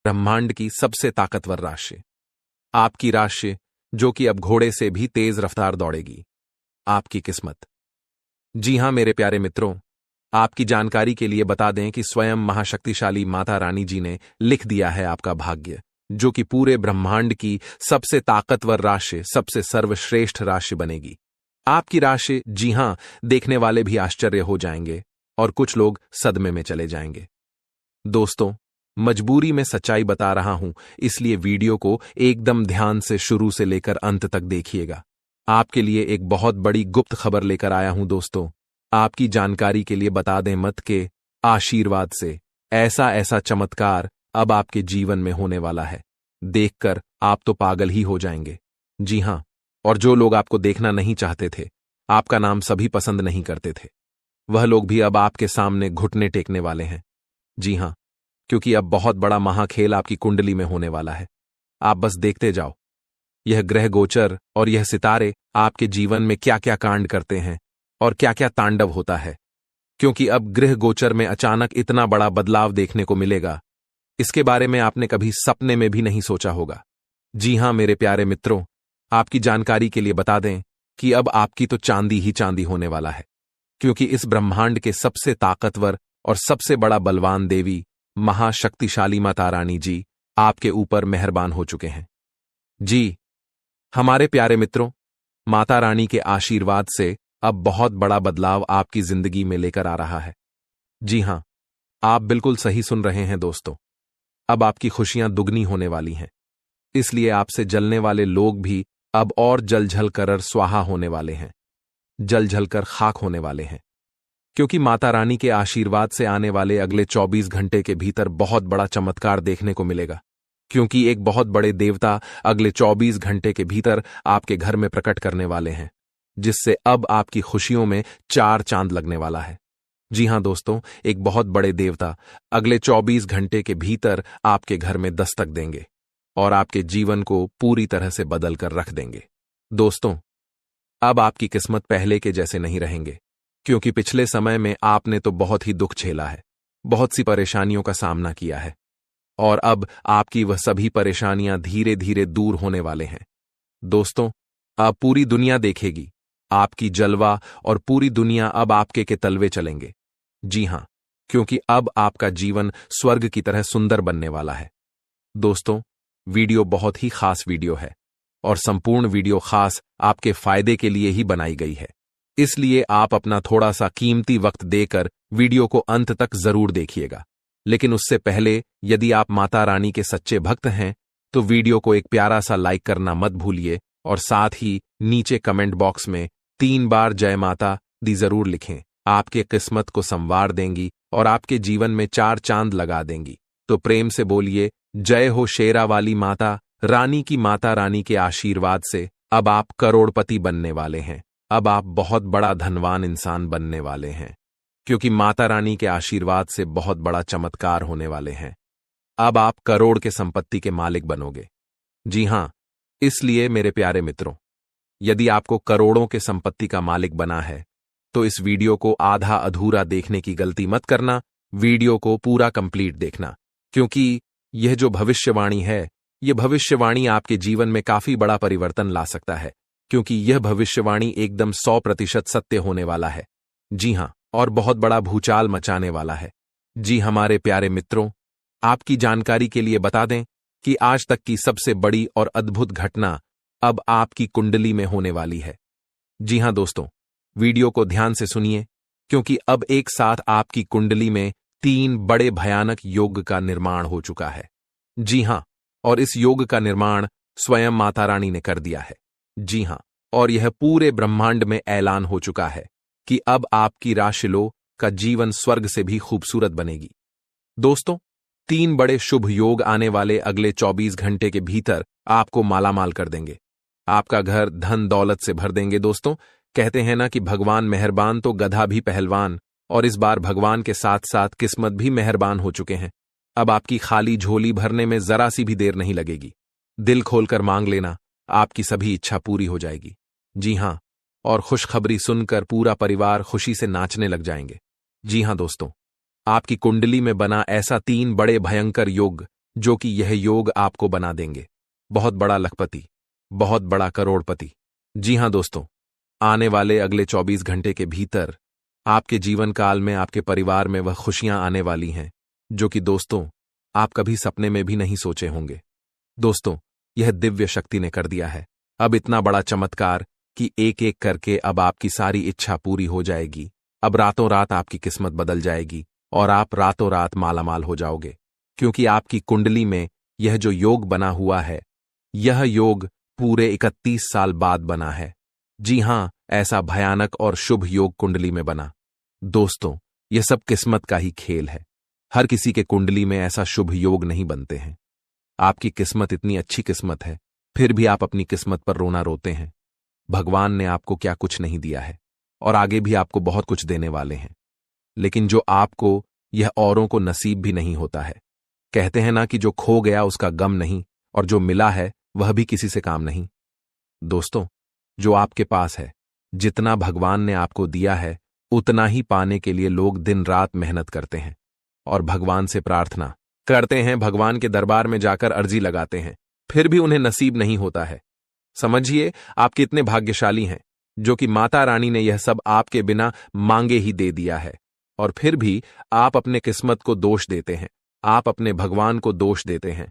ब्रह्मांड की सबसे ताकतवर राशि, आपकी राशि जो कि अब घोड़े से भी तेज रफ्तार दौड़ेगी, आपकी किस्मत। जी हां मेरे प्यारे मित्रों, आपकी जानकारी के लिए बता दें कि स्वयं महाशक्तिशाली माता रानी जी ने लिख दिया है आपका भाग्य, जो कि पूरे ब्रह्मांड की सबसे ताकतवर राशि, सबसे सर्वश्रेष्ठ राशि बनेगी। आपकी राशि, जी हां, देखने वाले भी आश्चर्य हो जाएंगे और कुछ लोग सदमे में चले जाएंगे। दोस्तों, मजबूरी में सच्चाई बता रहा हूं, इसलिए वीडियो को एकदम ध्यान से शुरू से लेकर अंत तक देखिएगा। आपके लिए एक बहुत बड़ी गुप्त खबर लेकर आया हूं दोस्तों। आपकी जानकारी के लिए बता दें मत के आशीर्वाद से ऐसा ऐसा चमत्कार अब आपके जीवन में होने वाला है, देखकर आप तो पागल ही हो जाएंगे। जी हां, और जो लोग आपको देखना नहीं चाहते थे, आपका नाम सभी पसंद नहीं करते थे, वह लोग भी अब आपके सामने घुटने टेकने वाले हैं। जी हां, क्योंकि अब बहुत बड़ा महाखेल आपकी कुंडली में होने वाला है। आप बस देखते जाओ, यह ग्रह गोचर और यह सितारे आपके जीवन में क्या क्या कांड करते हैं और क्या क्या तांडव होता है, क्योंकि अब गृह गोचर में अचानक इतना बड़ा बदलाव देखने को मिलेगा, इसके बारे में आपने कभी सपने में भी नहीं सोचा होगा। जी हां मेरे प्यारे मित्रों, आपकी जानकारी के लिए बता दें कि अब आपकी तो चांदी ही चांदी होने वाला है, क्योंकि इस ब्रह्मांड के सबसे ताकतवर और सबसे बड़ा बलवान देवी महाशक्तिशाली माता रानी जी आपके ऊपर मेहरबान हो चुके हैं। जी हमारे प्यारे मित्रों, माता रानी के आशीर्वाद से अब बहुत बड़ा बदलाव आपकी जिंदगी में लेकर आ रहा है। जी हां, आप बिल्कुल सही सुन रहे हैं दोस्तों, अब आपकी खुशियां दुगनी होने वाली हैं, इसलिए आपसे जलने वाले लोग भी अब और जल कर स्वाहा होने वाले हैं, जल कर खाक होने वाले हैं, क्योंकि माता रानी के आशीर्वाद से आने वाले अगले 24 घंटे के भीतर बहुत बड़ा चमत्कार देखने को मिलेगा, क्योंकि एक बहुत बड़े देवता अगले 24 घंटे के भीतर आपके घर में प्रकट करने वाले हैं, जिससे अब आपकी खुशियों में 4 चांद लगने वाला है। जी हां दोस्तों, एक बहुत बड़े देवता अगले 24 घंटे के भीतर आपके घर में दस्तक देंगे और आपके जीवन को पूरी तरह से बदल कर रख देंगे। दोस्तों, अब आपकी किस्मत पहले के जैसे नहीं रहेंगे, क्योंकि पिछले समय में आपने तो बहुत ही दुख झेला है, बहुत सी परेशानियों का सामना किया है, और अब आपकी वह सभी परेशानियां धीरे धीरे दूर होने वाले हैं। दोस्तों, अब पूरी दुनिया देखेगी आपकी जलवा और पूरी दुनिया अब आपके के तलवे चलेंगे। जी हां, क्योंकि अब आपका जीवन स्वर्ग की तरह सुंदर बनने वाला है। दोस्तों, वीडियो बहुत ही खास वीडियो है और संपूर्ण वीडियो खास आपके फायदे के लिए ही बनाई गई है, इसलिए आप अपना थोड़ा सा कीमती वक्त देकर वीडियो को अंत तक जरूर देखिएगा। लेकिन उससे पहले, यदि आप माता रानी के सच्चे भक्त हैं, तो वीडियो को एक प्यारा सा लाइक करना मत भूलिए और साथ ही नीचे कमेंट बॉक्स में 3 बार जय माता दी जरूर लिखें। आपके किस्मत को संवार देंगी और आपके जीवन में 4 चांद लगा देंगी। तो प्रेम से बोलिए, जय हो शेरा वाली माता रानी की। माता रानी के आशीर्वाद से अब आप करोड़पति बनने वाले हैं, अब आप बहुत बड़ा धनवान इंसान बनने वाले हैं, क्योंकि माता रानी के आशीर्वाद से बहुत बड़ा चमत्कार होने वाले हैं। अब आप करोड़ के संपत्ति के मालिक बनोगे। जी हां, इसलिए मेरे प्यारे मित्रों, यदि आपको करोड़ों के संपत्ति का मालिक बना है, तो इस वीडियो को आधा अधूरा देखने की गलती मत करना, वीडियो को पूरा कंप्लीट देखना, क्योंकि यह जो भविष्यवाणी है, यह भविष्यवाणी आपके जीवन में काफी बड़ा परिवर्तन ला सकता है, क्योंकि यह भविष्यवाणी एकदम 100% सत्य होने वाला है। जी हां, और बहुत बड़ा भूचाल मचाने वाला है। जी हमारे प्यारे मित्रों, आपकी जानकारी के लिए बता दें कि आज तक की सबसे बड़ी और अद्भुत घटना अब आपकी कुंडली में होने वाली है। जी हां दोस्तों, वीडियो को ध्यान से सुनिए, क्योंकि अब एक साथ आपकी कुंडली में 3 बड़े भयानक योग का निर्माण हो चुका है। जी हां, और इस योग का निर्माण स्वयं माता रानी ने कर दिया है। जी हां, और यह पूरे ब्रह्मांड में ऐलान हो चुका है कि अब आपकी राशिलो का जीवन स्वर्ग से भी खूबसूरत बनेगी। दोस्तों, 3 बड़े शुभ योग आने वाले अगले 24 घंटे के भीतर आपको मालामाल कर देंगे, आपका घर धन दौलत से भर देंगे। दोस्तों, कहते हैं ना कि भगवान मेहरबान तो गधा भी पहलवान, और इस बार भगवान के साथ साथ किस्मत भी मेहरबान हो चुके हैं। अब आपकी खाली झोली भरने में जरा सी भी देर नहीं लगेगी। दिल खोलकर मांग लेना, आपकी सभी इच्छा पूरी हो जाएगी। जी हां, और खुशखबरी सुनकर पूरा परिवार खुशी से नाचने लग जाएंगे। जी हां दोस्तों, आपकी कुंडली में बना ऐसा 3 बड़े भयंकर योग जो कि यह योग आपको बना देंगे बहुत बड़ा लखपति, बहुत बड़ा करोड़पति। जी हां दोस्तों, आने वाले अगले 24 घंटे के भीतर आपके जीवन काल में आपके परिवार में वह खुशियां आने वाली हैं जो कि दोस्तों आप कभी सपने में भी नहीं सोचे होंगे। दोस्तों, यह दिव्य शक्ति ने कर दिया है अब इतना बड़ा चमत्कार कि एक एक करके अब आपकी सारी इच्छा पूरी हो जाएगी। अब रातों रात आपकी किस्मत बदल जाएगी और आप रातों रात मालामाल हो जाओगे, क्योंकि आपकी कुंडली में यह जो योग बना हुआ है, यह योग पूरे 31 साल बाद बना है। जी हां, ऐसा भयानक और शुभ योग कुंडली में बना। दोस्तों, यह सब किस्मत का ही खेल है। हर किसी के कुंडली में ऐसा शुभ योग नहीं बनते हैं। आपकी किस्मत इतनी अच्छी किस्मत है, फिर भी आप अपनी किस्मत पर रोना रोते हैं। भगवान ने आपको क्या कुछ नहीं दिया है और आगे भी आपको बहुत कुछ देने वाले हैं, लेकिन जो आपको यह औरों को नसीब भी नहीं होता है। कहते हैं ना कि जो खो गया उसका गम नहीं और जो मिला है वह भी किसी से काम नहीं। दोस्तों, जो आपके पास है, जितना भगवान ने आपको दिया है, उतना ही पाने के लिए लोग दिन रात मेहनत करते हैं और भगवान से प्रार्थना करते हैं, भगवान के दरबार में जाकर अर्जी लगाते हैं, फिर भी उन्हें नसीब नहीं होता है। समझिए आप कितने भाग्यशाली हैं जो कि माता रानी ने यह सब आपके बिना मांगे ही दे दिया है, और फिर भी आप अपने किस्मत को दोष देते हैं, आप अपने भगवान को दोष देते हैं।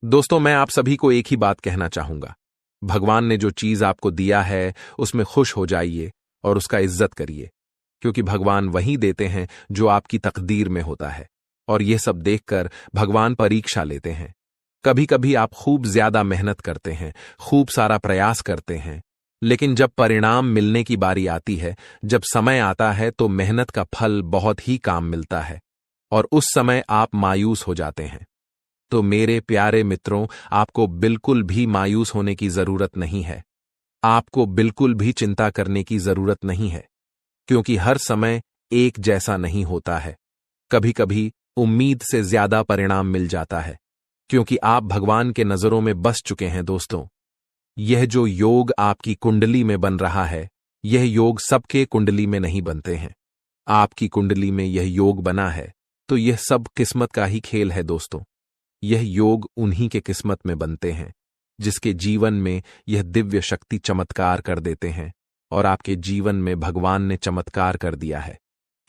दोस्तों, मैं आप सभी को एक ही बात कहना चाहूंगा, भगवान ने जो चीज आपको दिया है उसमें खुश हो जाइए और उसका इज्जत करिए, क्योंकि भगवान वही देते हैं जो आपकी तकदीर में होता है। और यह सब देखकर भगवान परीक्षा लेते हैं। कभी कभी आप खूब ज्यादा मेहनत करते हैं, खूब सारा प्रयास करते हैं, लेकिन जब परिणाम मिलने की बारी आती है, जब समय आता है, तो मेहनत का फल बहुत ही काम मिलता है और उस समय आप मायूस हो जाते हैं। तो मेरे प्यारे मित्रों, आपको बिल्कुल भी मायूस होने की जरूरत नहीं है। आपको बिल्कुल भी चिंता करने की जरूरत नहीं है, क्योंकि हर समय एक जैसा नहीं होता है। कभी कभी उम्मीद से ज्यादा परिणाम मिल जाता है, क्योंकि आप भगवान के नजरों में बस चुके हैं। दोस्तों, यह जो योग आपकी कुंडली में बन रहा है, यह योग सबके कुंडली में नहीं बनते हैं। आपकी कुंडली में यह योग बना है, तो यह सब किस्मत का ही खेल है। दोस्तों, यह योग उन्हीं के किस्मत में बनते हैं जिसके जीवन में यह दिव्य शक्ति चमत्कार कर देते हैं, और आपके जीवन में भगवान ने चमत्कार कर दिया है,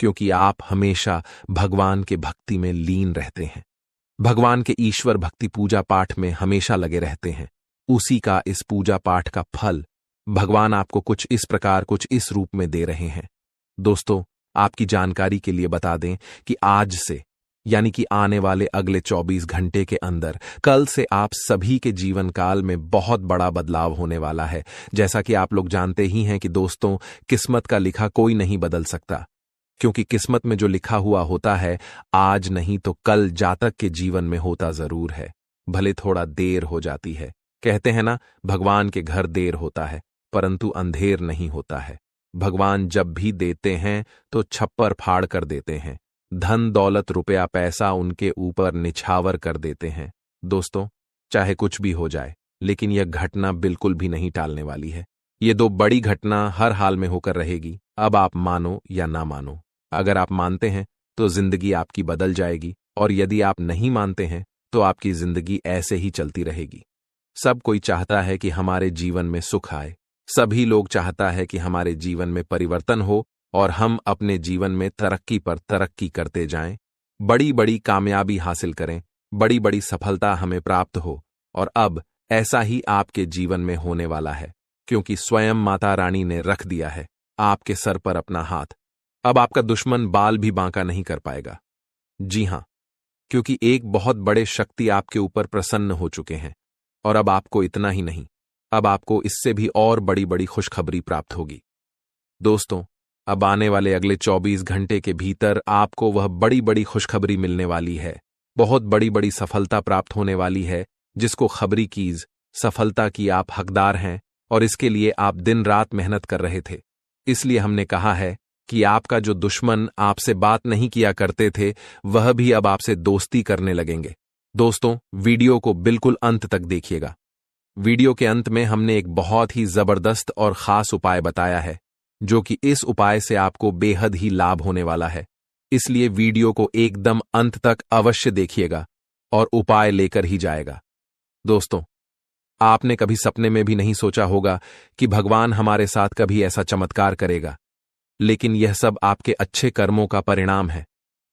क्योंकि आप हमेशा भगवान के भक्ति में लीन रहते हैं, भगवान के ईश्वर भक्ति पूजा पाठ में हमेशा लगे रहते हैं। उसी का इस पूजा पाठ का फल भगवान आपको कुछ इस प्रकार, कुछ इस रूप में दे रहे हैं। दोस्तों, आपकी जानकारी के लिए बता दें कि आज से, यानी कि आने वाले अगले 24 घंटे के अंदर, कल से आप सभी के जीवन काल में बहुत बड़ा बदलाव होने वाला है। जैसा कि आप लोग जानते ही हैं कि दोस्तों, किस्मत का लिखा कोई नहीं बदल सकता, क्योंकि किस्मत में जो लिखा हुआ होता है, आज नहीं तो कल जातक के जीवन में होता जरूर है, भले थोड़ा देर हो जाती है। कहते हैं ना, भगवान के घर देर होता है परंतु अंधेर नहीं होता है। भगवान जब भी देते हैं तो छप्पर फाड़ कर देते हैं, धन दौलत रुपया पैसा उनके ऊपर निछावर कर देते हैं। दोस्तों, चाहे कुछ भी हो जाए, लेकिन यह घटना बिल्कुल भी नहीं टालने वाली है। ये दो बड़ी घटना हर हाल में होकर रहेगी। अब आप मानो या ना मानो, अगर आप मानते हैं तो जिंदगी आपकी बदल जाएगी, और यदि आप नहीं मानते हैं तो आपकी जिंदगी ऐसे ही चलती रहेगी। सब कोई चाहता है कि हमारे जीवन में सुख आए, सभी लोग चाहता है कि हमारे जीवन में परिवर्तन हो और हम अपने जीवन में तरक्की पर तरक्की करते जाएं, बड़ी बड़ी कामयाबी हासिल करें, बड़ी बड़ी सफलता हमें प्राप्त हो। और अब ऐसा ही आपके जीवन में होने वाला है, क्योंकि स्वयं माता रानी ने रख दिया है आपके सर पर अपना हाथ। अब आपका दुश्मन बाल भी बांका नहीं कर पाएगा। जी हां, क्योंकि एक बहुत बड़े शक्ति आपके ऊपर प्रसन्न हो चुके हैं, और अब आपको इतना ही नहीं, अब आपको इससे भी और बड़ी बड़ी खुशखबरी प्राप्त होगी। दोस्तों, अब आने वाले अगले 24 घंटे के भीतर आपको वह बड़ी बड़ी खुशखबरी मिलने वाली है, बहुत बड़ी बड़ी सफलता प्राप्त होने वाली है, जिसको खबरी कीज सफलता की आप हकदार हैं, और इसके लिए आप दिन रात मेहनत कर रहे थे। इसलिए हमने कहा है कि आपका जो दुश्मन आपसे बात नहीं किया करते थे, वह भी अब आपसे दोस्ती करने लगेंगे। दोस्तों, वीडियो को बिल्कुल अंत तक देखिएगा। वीडियो के अंत में हमने एक बहुत ही जबरदस्त और खास उपाय बताया है, जो कि इस उपाय से आपको बेहद ही लाभ होने वाला है। इसलिए वीडियो को एकदम अंत तक अवश्य देखिएगा, और उपाय लेकर ही जाएगा। दोस्तों, आपने कभी सपने में भी नहीं सोचा होगा कि भगवान हमारे साथ कभी ऐसा चमत्कार करेगा, लेकिन यह सब आपके अच्छे कर्मों का परिणाम है,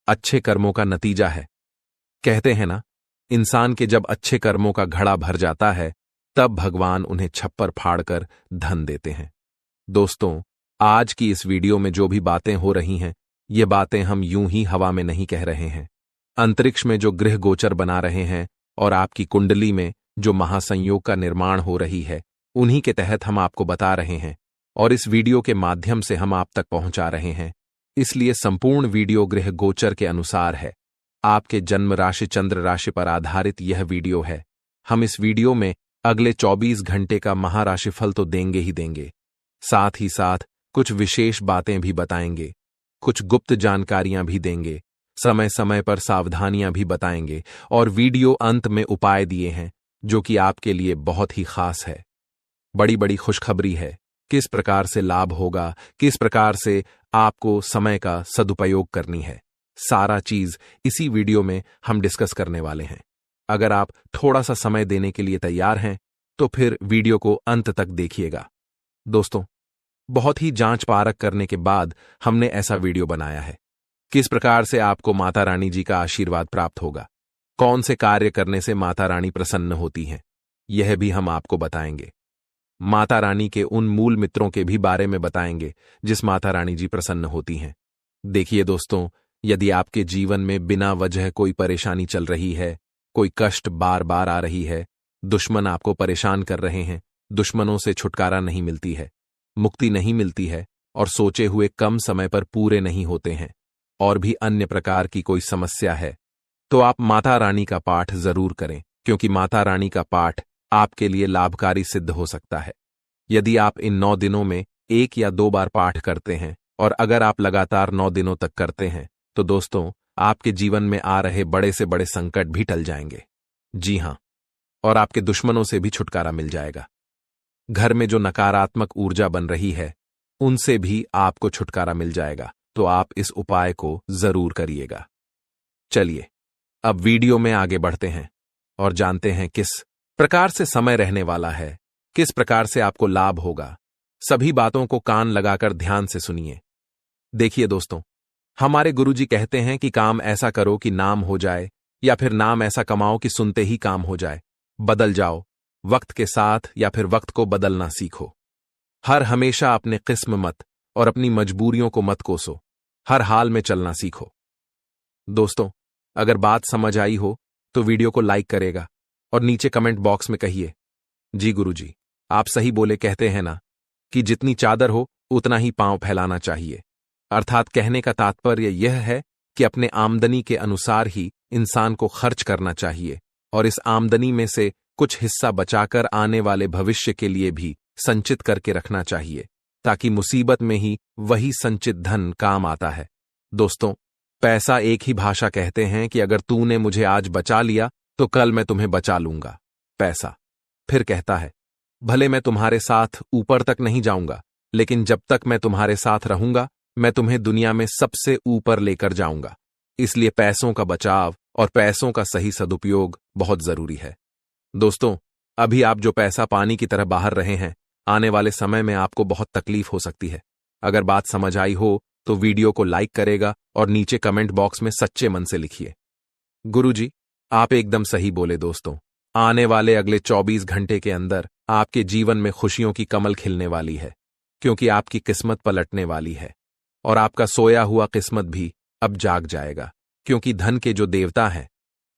अच्छे कर्मों का नतीजा है। कहते हैं ना, इंसान के जब अच्छे कर्मों का घड़ा भर जाता है तब भगवान उन्हें छप्पर फाड़कर धन देते हैं। दोस्तों, आज की इस वीडियो में जो भी बातें हो रही हैं, ये बातें हम यूं ही हवा में नहीं कह रहे हैं। अंतरिक्ष में जो ग्रह गोचर बना रहे हैं और आपकी कुंडली में जो महासंयोग का निर्माण हो रही है, उन्हीं के तहत हम आपको बता रहे हैं और इस वीडियो के माध्यम से हम आप तक पहुंचा रहे हैं। इसलिए संपूर्ण वीडियो ग्रह गोचर के अनुसार है। आपके जन्म राशि चंद्र राशि पर आधारित यह वीडियो है। हम इस वीडियो में अगले 24 घंटे का महाराशिफल तो देंगे ही देंगे, साथ ही साथ कुछ विशेष बातें भी बताएंगे, कुछ गुप्त जानकारियां भी देंगे, समय समय पर सावधानियां भी बताएंगे और वीडियो अंत में उपाय दिए हैं जो कि आपके लिए बहुत ही खास है। बड़ी बड़ी खुशखबरी है, किस प्रकार से लाभ होगा, किस प्रकार से आपको समय का सदुपयोग करनी है, सारा चीज इसी वीडियो में हम डिस्कस करने वाले हैं। अगर आप थोड़ा सा समय देने के लिए तैयार हैं तो फिर वीडियो को अंत तक देखिएगा। दोस्तों, बहुत ही जांच परख करने के बाद हमने ऐसा वीडियो बनाया है। किस प्रकार से आपको माता रानी जी का आशीर्वाद प्राप्त होगा, कौन से कार्य करने से माता रानी प्रसन्न होती हैं, यह भी हम आपको बताएंगे। माता रानी के उन मूल मित्रों के भी बारे में बताएंगे जिस माता रानी जी प्रसन्न होती हैं। देखिए दोस्तों, यदि आपके जीवन में बिना वजह कोई परेशानी चल रही है, कोई कष्ट बार बार आ रही है, दुश्मन आपको परेशान कर रहे हैं, दुश्मनों से छुटकारा नहीं मिलती है, मुक्ति नहीं मिलती है और सोचे हुए कम समय पर पूरे नहीं होते हैं, और भी अन्य प्रकार की कोई समस्या है, तो आप माता रानी का पाठ जरूर करें, क्योंकि माता रानी का पाठ आपके लिए लाभकारी सिद्ध हो सकता है। यदि आप इन 9 दिनों में 1 या 2 बार पाठ करते हैं और अगर आप लगातार 9 दिनों तक करते हैं तो दोस्तों, आपके जीवन में आ रहे बड़े से बड़े संकट भी टल जाएंगे। जी हां, और आपके दुश्मनों से भी छुटकारा मिल जाएगा। घर में जो नकारात्मक ऊर्जा बन रही है उनसे भी आपको छुटकारा मिल जाएगा। तो आप इस उपाय को जरूर करिएगा। चलिए अब वीडियो में आगे बढ़ते हैं और जानते हैं किस प्रकार से समय रहने वाला है, किस प्रकार से आपको लाभ होगा। सभी बातों को कान लगाकर ध्यान से सुनिए। देखिए दोस्तों, हमारे गुरुजी कहते हैं कि काम ऐसा करो कि नाम हो जाए, या फिर नाम ऐसा कमाओ कि सुनते ही काम हो जाए। बदल जाओ वक्त के साथ, या फिर वक्त को बदलना सीखो। हर हमेशा अपने किस्म मत और अपनी मजबूरियों को मत कोसो, हर हाल में चलना सीखो। दोस्तों, अगर बात समझ आई हो तो वीडियो को लाइक करेगा और नीचे कमेंट बॉक्स में कहिए, जी गुरुजी आप सही बोले। कहते हैं ना कि जितनी चादर हो उतना ही पांव फैलाना चाहिए। अर्थात कहने का तात्पर्य यह है कि अपने आमदनी के अनुसार ही इंसान को खर्च करना चाहिए और इस आमदनी में से कुछ हिस्सा बचाकर आने वाले भविष्य के लिए भी संचित करके रखना चाहिए, ताकि मुसीबत में ही वही संचित धन काम आता है। दोस्तों, पैसा एक ही भाषा कहते हैं कि अगर तूने मुझे आज बचा लिया तो कल मैं तुम्हें बचा लूंगा। पैसा फिर कहता है, भले मैं तुम्हारे साथ ऊपर तक नहीं जाऊंगा, लेकिन जब तक मैं तुम्हारे साथ रहूंगा मैं तुम्हें दुनिया में सबसे ऊपर लेकर जाऊंगा। इसलिए पैसों का बचाव और पैसों का सही सदुपयोग बहुत जरूरी है। दोस्तों, अभी आप जो पैसा पानी की तरह बाहर रहे हैं, आने वाले समय में आपको बहुत तकलीफ हो सकती है। अगर बात समझ आई हो तो वीडियो को लाइक करेगा और नीचे कमेंट बॉक्स में सच्चे मन से लिखिए, गुरुजी आप एकदम सही बोले। दोस्तों, आने वाले अगले 24 घंटे के अंदर आपके जीवन में खुशियों की कमल खिलने वाली है, क्योंकि आपकी किस्मत पलटने वाली है और आपका सोया हुआ किस्मत भी अब जाग जाएगा, क्योंकि धन के जो देवता हैं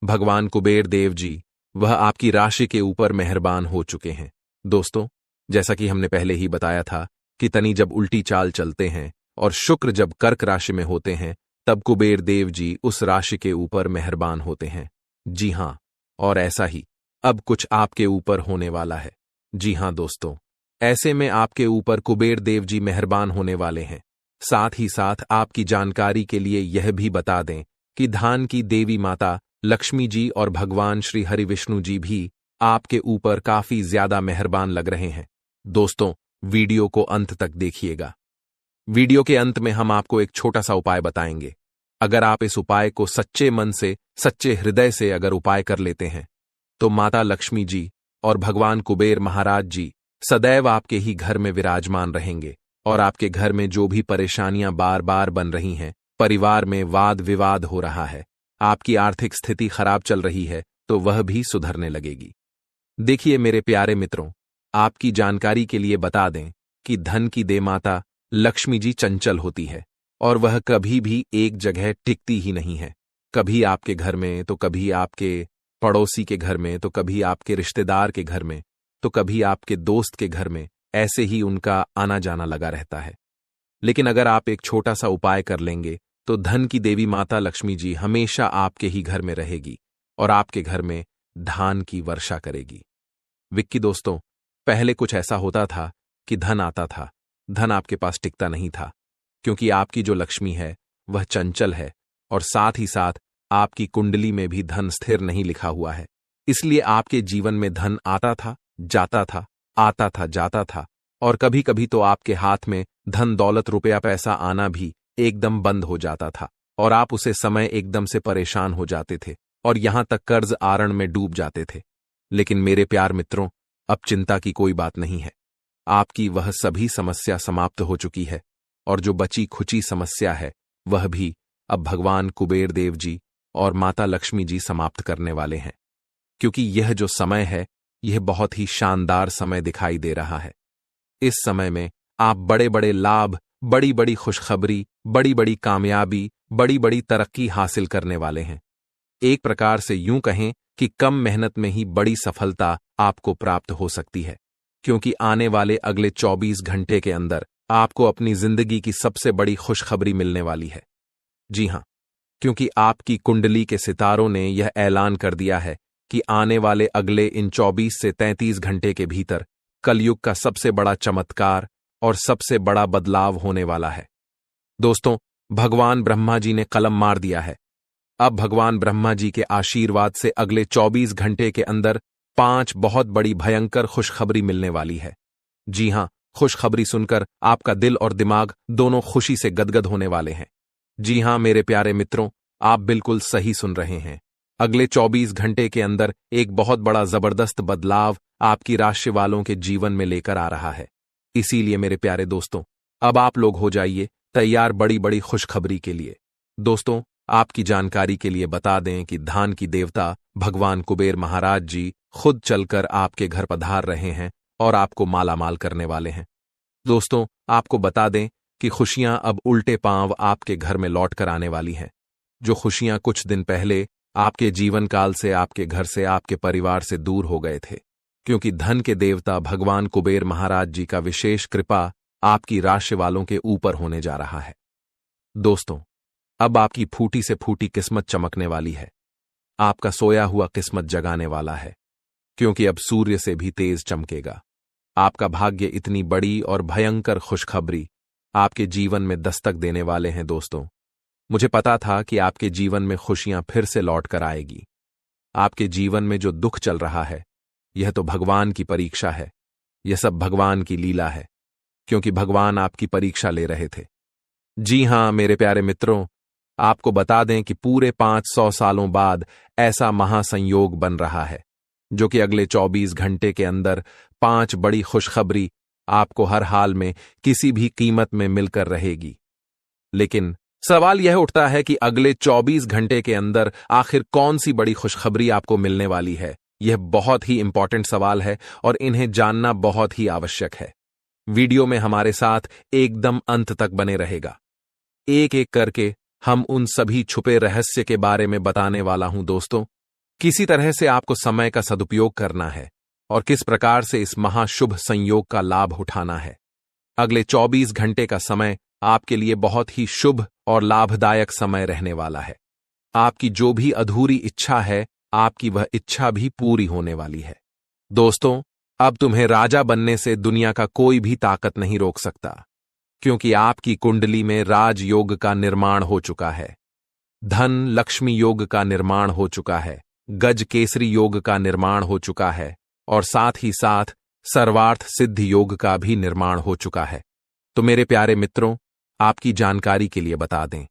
भगवान कुबेर देव जी, वह आपकी राशि के ऊपर मेहरबान हो चुके हैं। दोस्तों, जैसा कि हमने पहले ही बताया था कि तनी जब उल्टी चाल चलते हैं और शुक्र जब कर्क राशि में होते हैं तब कुबेर देव जी उस राशि के ऊपर मेहरबान होते हैं। जी हां, और ऐसा ही अब कुछ आपके ऊपर होने वाला है। जी हां दोस्तों, ऐसे में आपके ऊपर कुबेर देव जी मेहरबान होने वाले हैं। साथ ही साथ आपकी जानकारी के लिए यह भी बता दें कि धान की देवी माता लक्ष्मी जी और भगवान श्री हरि विष्णु जी भी आपके ऊपर काफी ज्यादा मेहरबान लग रहे हैं। दोस्तों, वीडियो को अंत तक देखिएगा। वीडियो के अंत में हम आपको एक छोटा सा उपाय बताएंगे अगर आप इस उपाय को सच्चे मन से, सच्चे हृदय से अगर उपाय कर लेते हैं, तो माता लक्ष्मी जी और भगवान कुबेर महाराज जी सदैव आपके ही घर में विराजमान रहेंगे और आपके घर में जो भी परेशानियां बार बार बन रही हैं, परिवार में वाद विवाद हो रहा है, आपकी आर्थिक स्थिति खराब चल रही है, तो वह भी सुधरने लगेगी। देखिए मेरे प्यारे मित्रों, आपकी जानकारी के लिए बता दें कि धन की देमाता लक्ष्मी जी चंचल होती है और वह कभी भी एक जगह टिकती ही नहीं है। कभी आपके घर में, तो कभी आपके पड़ोसी के घर में, तो कभी आपके रिश्तेदार के घर में, तो कभी आपके दोस्त के घर में, ऐसे ही उनका आना जाना लगा रहता है। लेकिन अगर आप एक छोटा सा उपाय कर लेंगे, तो धन की देवी माता लक्ष्मी जी हमेशा आपके ही घर में रहेगी और आपके घर में धान की वर्षा करेगी। विक्की दोस्तों, पहले कुछ ऐसा होता था कि धन आता था, धन आपके पास टिकता नहीं था, क्योंकि आपकी जो लक्ष्मी है वह चंचल है और साथ ही साथ आपकी कुंडली में भी धन स्थिर नहीं लिखा हुआ है। इसलिए आपके जीवन में धन आता था, जाता था, आता था, जाता था, और कभी कभी तो आपके हाथ में धन दौलत रुपया पैसा आना भी एकदम बंद हो जाता था और आप उसे समय एकदम से परेशान हो जाते थे और यहां तक कर्ज आरण में डूब जाते थे। लेकिन मेरे प्यार मित्रों, अब चिंता की कोई बात नहीं है। आपकी वह सभी समस्या समाप्त हो चुकी है और जो बची खुची समस्या है वह भी अब भगवान कुबेर देव जी और माता लक्ष्मी जी समाप्त करने वाले हैं, क्योंकि यह जो समय है यह बहुत ही शानदार समय दिखाई दे रहा है। इस समय में आप बड़े बड़े लाभ, बड़ी बड़ी खुशखबरी, बड़ी बड़ी कामयाबी, बड़ी बड़ी तरक्की हासिल करने वाले हैं। एक प्रकार से यूं कहें कि कम मेहनत में ही बड़ी सफलता आपको प्राप्त हो सकती है, क्योंकि आने वाले अगले 24 घंटे के अंदर आपको अपनी जिंदगी की सबसे बड़ी खुशखबरी मिलने वाली है। जी हां, क्योंकि आपकी कुंडली के सितारों ने यह ऐलान कर दिया है कि आने वाले अगले इन 24 से 33 घंटे के भीतर कलयुग का सबसे बड़ा चमत्कार और सबसे बड़ा बदलाव होने वाला है। दोस्तों, भगवान ब्रह्मा जी ने कलम मार दिया है। अब भगवान ब्रह्मा जी के आशीर्वाद से अगले 24 घंटे के अंदर 5 बहुत बड़ी भयंकर खुशखबरी मिलने वाली है। जी हां, खुशखबरी सुनकर आपका दिल और दिमाग दोनों खुशी से गदगद होने वाले हैं। जी हां मेरे प्यारे मित्रों, आप बिल्कुल सही सुन रहे हैं। अगले 24 घंटे के अंदर एक बहुत बड़ा जबरदस्त बदलाव आपकी राशि वालों के जीवन में लेकर आ रहा है। इसीलिए मेरे प्यारे दोस्तों, अब आप लोग हो जाइए तैयार बड़ी बड़ी खुशखबरी के लिए। दोस्तों, आपकी जानकारी के लिए बता दें कि धान की देवता भगवान कुबेर महाराज जी खुद चलकर आपके घर पधार रहे हैं और आपको मालामाल करने वाले हैं। दोस्तों, आपको बता दें कि खुशियां अब उल्टे पांव आपके घर में लौट कर आने वाली हैं। जो खुशियां कुछ दिन पहले आपके जीवन काल से, आपके घर से, आपके परिवार से दूर हो गए थे, क्योंकि धन के देवता भगवान कुबेर महाराज जी का विशेष कृपा आपकी राशि वालों के ऊपर होने जा रहा है। दोस्तों, अब आपकी फूटी से फूटी किस्मत चमकने वाली है। आपका सोया हुआ किस्मत जगाने वाला है, क्योंकि अब सूर्य से भी तेज चमकेगा। आपका भाग्य इतनी बड़ी और भयंकर खुशखबरी आपके जीवन में दस्तक देने वाले हैं। दोस्तों, मुझे पता था कि आपके जीवन में खुशियां फिर से लौट कर आएगी। आपके जीवन में जो दुख चल रहा है, यह तो भगवान की परीक्षा है। यह सब भगवान की लीला है, क्योंकि भगवान आपकी परीक्षा ले रहे थे। जी हां मेरे प्यारे मित्रों, आपको बता दें कि पूरे 500 सालों बाद ऐसा महासंयोग बन रहा है, जो कि अगले 24 घंटे के अंदर 5 बड़ी खुशखबरी आपको हर हाल में किसी भी कीमत में मिलकर रहेगी। लेकिन सवाल यह उठता है कि अगले 24 घंटे के अंदर आखिर कौन सी बड़ी खुशखबरी आपको मिलने वाली है। यह बहुत ही इंपॉर्टेंट सवाल है और इन्हें जानना बहुत ही आवश्यक है। वीडियो में हमारे साथ एकदम अंत तक बने रहेगा। एक एक करके हम उन सभी छुपे रहस्य के बारे में बताने वाला हूं। दोस्तों, किसी तरह से आपको समय का सदुपयोग करना है और किस प्रकार से इस महाशुभ संयोग का लाभ उठाना है। अगले 24 घंटे का समय आपके लिए बहुत ही शुभ और लाभदायक समय रहने वाला है। आपकी जो भी अधूरी इच्छा है, आपकी वह इच्छा भी पूरी होने वाली है। दोस्तों, अब तुम्हें राजा बनने से दुनिया का कोई भी ताकत नहीं रोक सकता, क्योंकि आपकी कुंडली में राजयोग का निर्माण हो चुका है, धन लक्ष्मी योग का निर्माण हो चुका है, गज केसरी योग का निर्माण हो चुका है और साथ ही साथ सर्वार्थ सिद्ध योग का भी निर्माण हो चुका है। तो मेरे प्यारे मित्रों, आपकी जानकारी के लिए बता दें,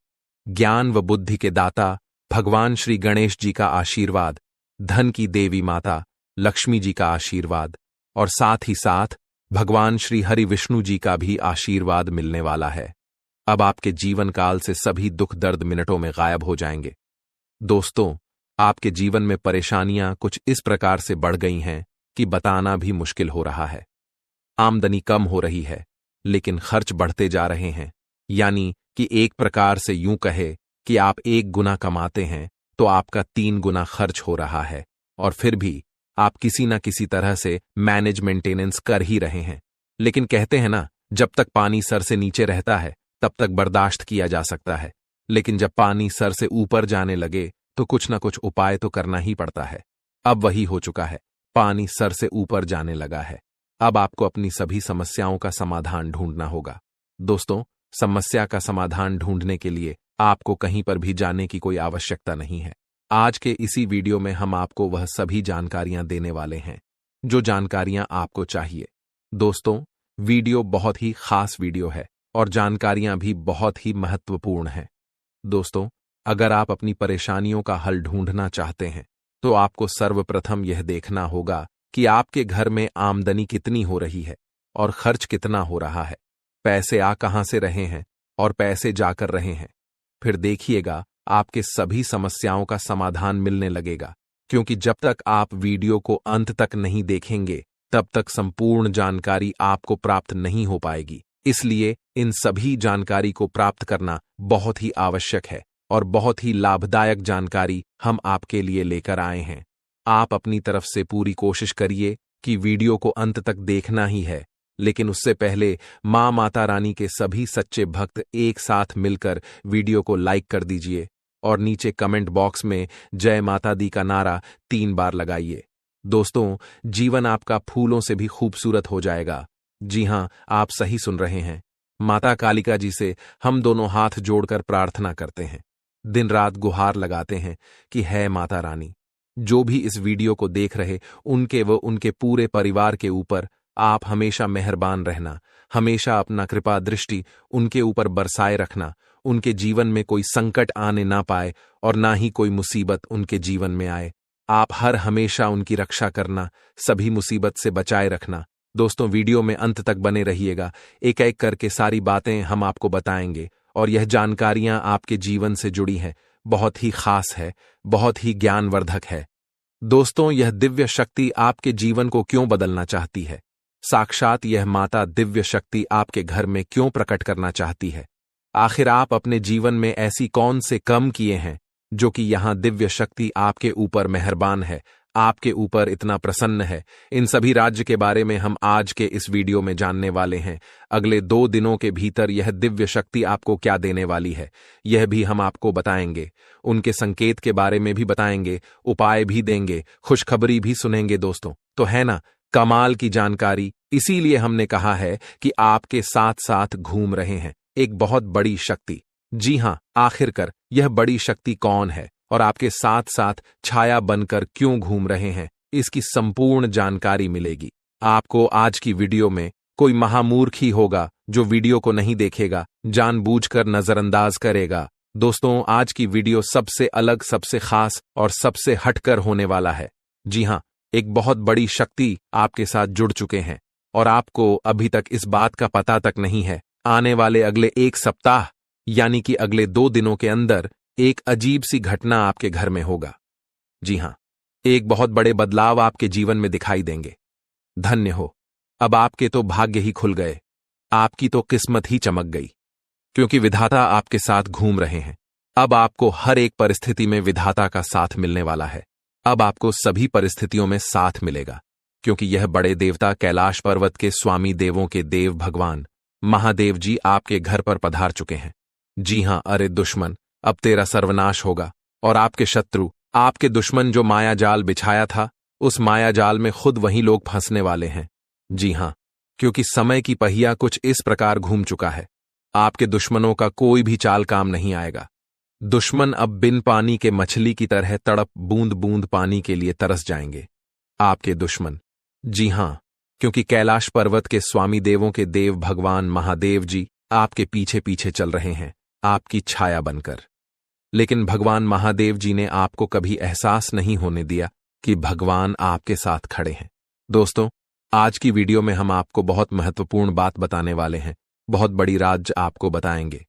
ज्ञान व बुद्धि के दाता भगवान श्री गणेश जी का आशीर्वाद, धन की देवी माता लक्ष्मी जी का आशीर्वाद और साथ ही साथ भगवान श्री हरि विष्णु जी का भी आशीर्वाद मिलने वाला है। अब आपके जीवन काल से सभी दुख दर्द मिनटों में गायब हो जाएंगे। दोस्तों, आपके जीवन में परेशानियां कुछ इस प्रकार से बढ़ गई हैं कि बताना भी मुश्किल हो रहा है। आमदनी कम हो रही है, लेकिन खर्च बढ़ते जा रहे हैं। यानी कि एक प्रकार से यूं कहे कि आप 1 गुना कमाते हैं तो आपका 3 गुना खर्च हो रहा है, और फिर भी आप किसी न किसी तरह से मैनेज मेंटेनेंस कर ही रहे हैं। लेकिन कहते हैं ना, जब तक पानी सर से नीचे रहता है तब तक बर्दाश्त किया जा सकता है, लेकिन जब पानी सर से ऊपर जाने लगे तो कुछ न कुछ उपाय तो करना ही पड़ता है। अब वही हो चुका है, पानी सर से ऊपर जाने लगा है। अब आपको अपनी सभी समस्याओं का समाधान ढूंढना होगा। दोस्तों, समस्या का समाधान ढूंढने के लिए आपको कहीं पर भी जाने की कोई आवश्यकता नहीं है। आज के इसी वीडियो में हम आपको वह सभी जानकारियां देने वाले हैं जो जानकारियां आपको चाहिए। दोस्तों, वीडियो बहुत ही खास वीडियो है और जानकारियां भी बहुत ही महत्वपूर्ण हैं। दोस्तों, अगर आप अपनी परेशानियों का हल ढूंढना चाहते हैं तो आपको सर्वप्रथम यह देखना होगा कि आपके घर में आमदनी कितनी हो रही है और खर्च कितना हो रहा है। पैसे आ कहां से रहे हैं और पैसे जाकर रहे हैं। फिर देखिएगा आपके सभी समस्याओं का समाधान मिलने लगेगा, क्योंकि जब तक आप वीडियो को अंत तक नहीं देखेंगे तब तक संपूर्ण जानकारी आपको प्राप्त नहीं हो पाएगी। इसलिए इन सभी जानकारी को प्राप्त करना बहुत ही आवश्यक है और बहुत ही लाभदायक जानकारी हम आपके लिए लेकर आए हैं। आप अपनी तरफ से पूरी कोशिश करिए कि वीडियो को अंत तक देखना ही है, लेकिन उससे पहले मां माता रानी के सभी सच्चे भक्त एक साथ मिलकर वीडियो को लाइक कर दीजिए और नीचे कमेंट बॉक्स में जय माता दी का नारा 3 बार लगाइए। दोस्तों, जीवन आपका फूलों से भी खूबसूरत हो जाएगा। जी हां, आप सही सुन रहे हैं। माता कालिका जी से हम दोनों हाथ जोड़कर प्रार्थना करते हैं, दिन रात गुहार लगाते हैं कि है माता रानी, जो भी इस वीडियो को देख रहे उनके व उनके पूरे परिवार के ऊपर आप हमेशा मेहरबान रहना, हमेशा अपना कृपा दृष्टि उनके ऊपर बरसाए रखना, उनके जीवन में कोई संकट आने ना पाए और ना ही कोई मुसीबत उनके जीवन में आए। आप हर हमेशा उनकी रक्षा करना, सभी मुसीबत से बचाए रखना। दोस्तों, वीडियो में अंत तक बने रहिएगा, एक एक करके सारी बातें हम आपको बताएंगे और यह जानकारियां आपके जीवन से जुड़ी हैं, बहुत ही खास है, बहुत ही ज्ञानवर्धक है। दोस्तों, यह दिव्य शक्ति आपके जीवन को क्यों बदलना चाहती है? साक्षात यह माता दिव्य शक्ति आपके घर में क्यों प्रकट करना चाहती है? आखिर आप अपने जीवन में ऐसी कौन से कर्म किए हैं जो कि यहां दिव्य शक्ति आपके ऊपर मेहरबान है, आपके ऊपर इतना प्रसन्न है? इन सभी राज्य के बारे में हम आज के इस वीडियो में जानने वाले हैं। अगले 2 दिनों के भीतर यह दिव्य शक्ति आपको क्या देने वाली है, यह भी हम आपको बताएंगे। उनके संकेत के बारे में भी बताएंगे, उपाय भी देंगे, खुशखबरी भी सुनेंगे। दोस्तों, तो है ना कमाल की जानकारी? इसीलिए हमने कहा है कि आपके साथ साथ घूम रहे हैं एक बहुत बड़ी शक्ति। जी हां, आखिरकार यह बड़ी शक्ति कौन है और आपके साथ साथ छाया बनकर क्यों घूम रहे हैं, इसकी संपूर्ण जानकारी मिलेगी आपको आज की वीडियो में। कोई महामूर्ख ही होगा जो वीडियो को नहीं देखेगा, जानबूझकर नजरअंदाज करेगा। दोस्तों, आज की वीडियो सबसे अलग, सबसे खास और सबसे हटकर होने वाला है। जी हां, एक बहुत बड़ी शक्ति आपके साथ जुड़ चुके हैं और आपको अभी तक इस बात का पता तक नहीं है। आने वाले अगले 1 सप्ताह यानी कि अगले 2 दिनों के अंदर एक अजीब सी घटना आपके घर में होगा। जी हां, एक बहुत बड़े बदलाव आपके जीवन में दिखाई देंगे। धन्य हो, अब आपके तो भाग्य ही खुल गए, आपकी तो किस्मत ही चमक गई, क्योंकि विधाता आपके साथ घूम रहे हैं। अब आपको हर एक परिस्थिति में विधाता का साथ मिलने वाला है। अब आपको सभी परिस्थितियों में साथ मिलेगा, क्योंकि यह बड़े देवता कैलाश पर्वत के स्वामी देवों के देव भगवान महादेव जी आपके घर पर पधार चुके हैं। जी हां, अरे दुश्मन, अब तेरा सर्वनाश होगा और आपके शत्रु, आपके दुश्मन जो माया जाल बिछाया था, उस माया जाल में खुद वही लोग फंसने वाले हैं। जी हां, क्योंकि समय की पहिया कुछ इस प्रकार घूम चुका है, आपके दुश्मनों का कोई भी चाल काम नहीं आएगा। दुश्मन अब बिन पानी के मछली की तरह तड़प बूंद बूंद पानी के लिए तरस जाएंगे, आपके दुश्मन। जी हां, क्योंकि कैलाश पर्वत के स्वामी देवों के देव भगवान महादेव जी आपके पीछे पीछे चल रहे हैं, आपकी छाया बनकर। लेकिन भगवान महादेव जी ने आपको कभी एहसास नहीं होने दिया कि भगवान आपके साथ खड़े हैं। दोस्तों, आज की वीडियो में हम आपको बहुत महत्वपूर्ण बात बताने वाले हैं, बहुत बड़ी राज आपको बताएंगे।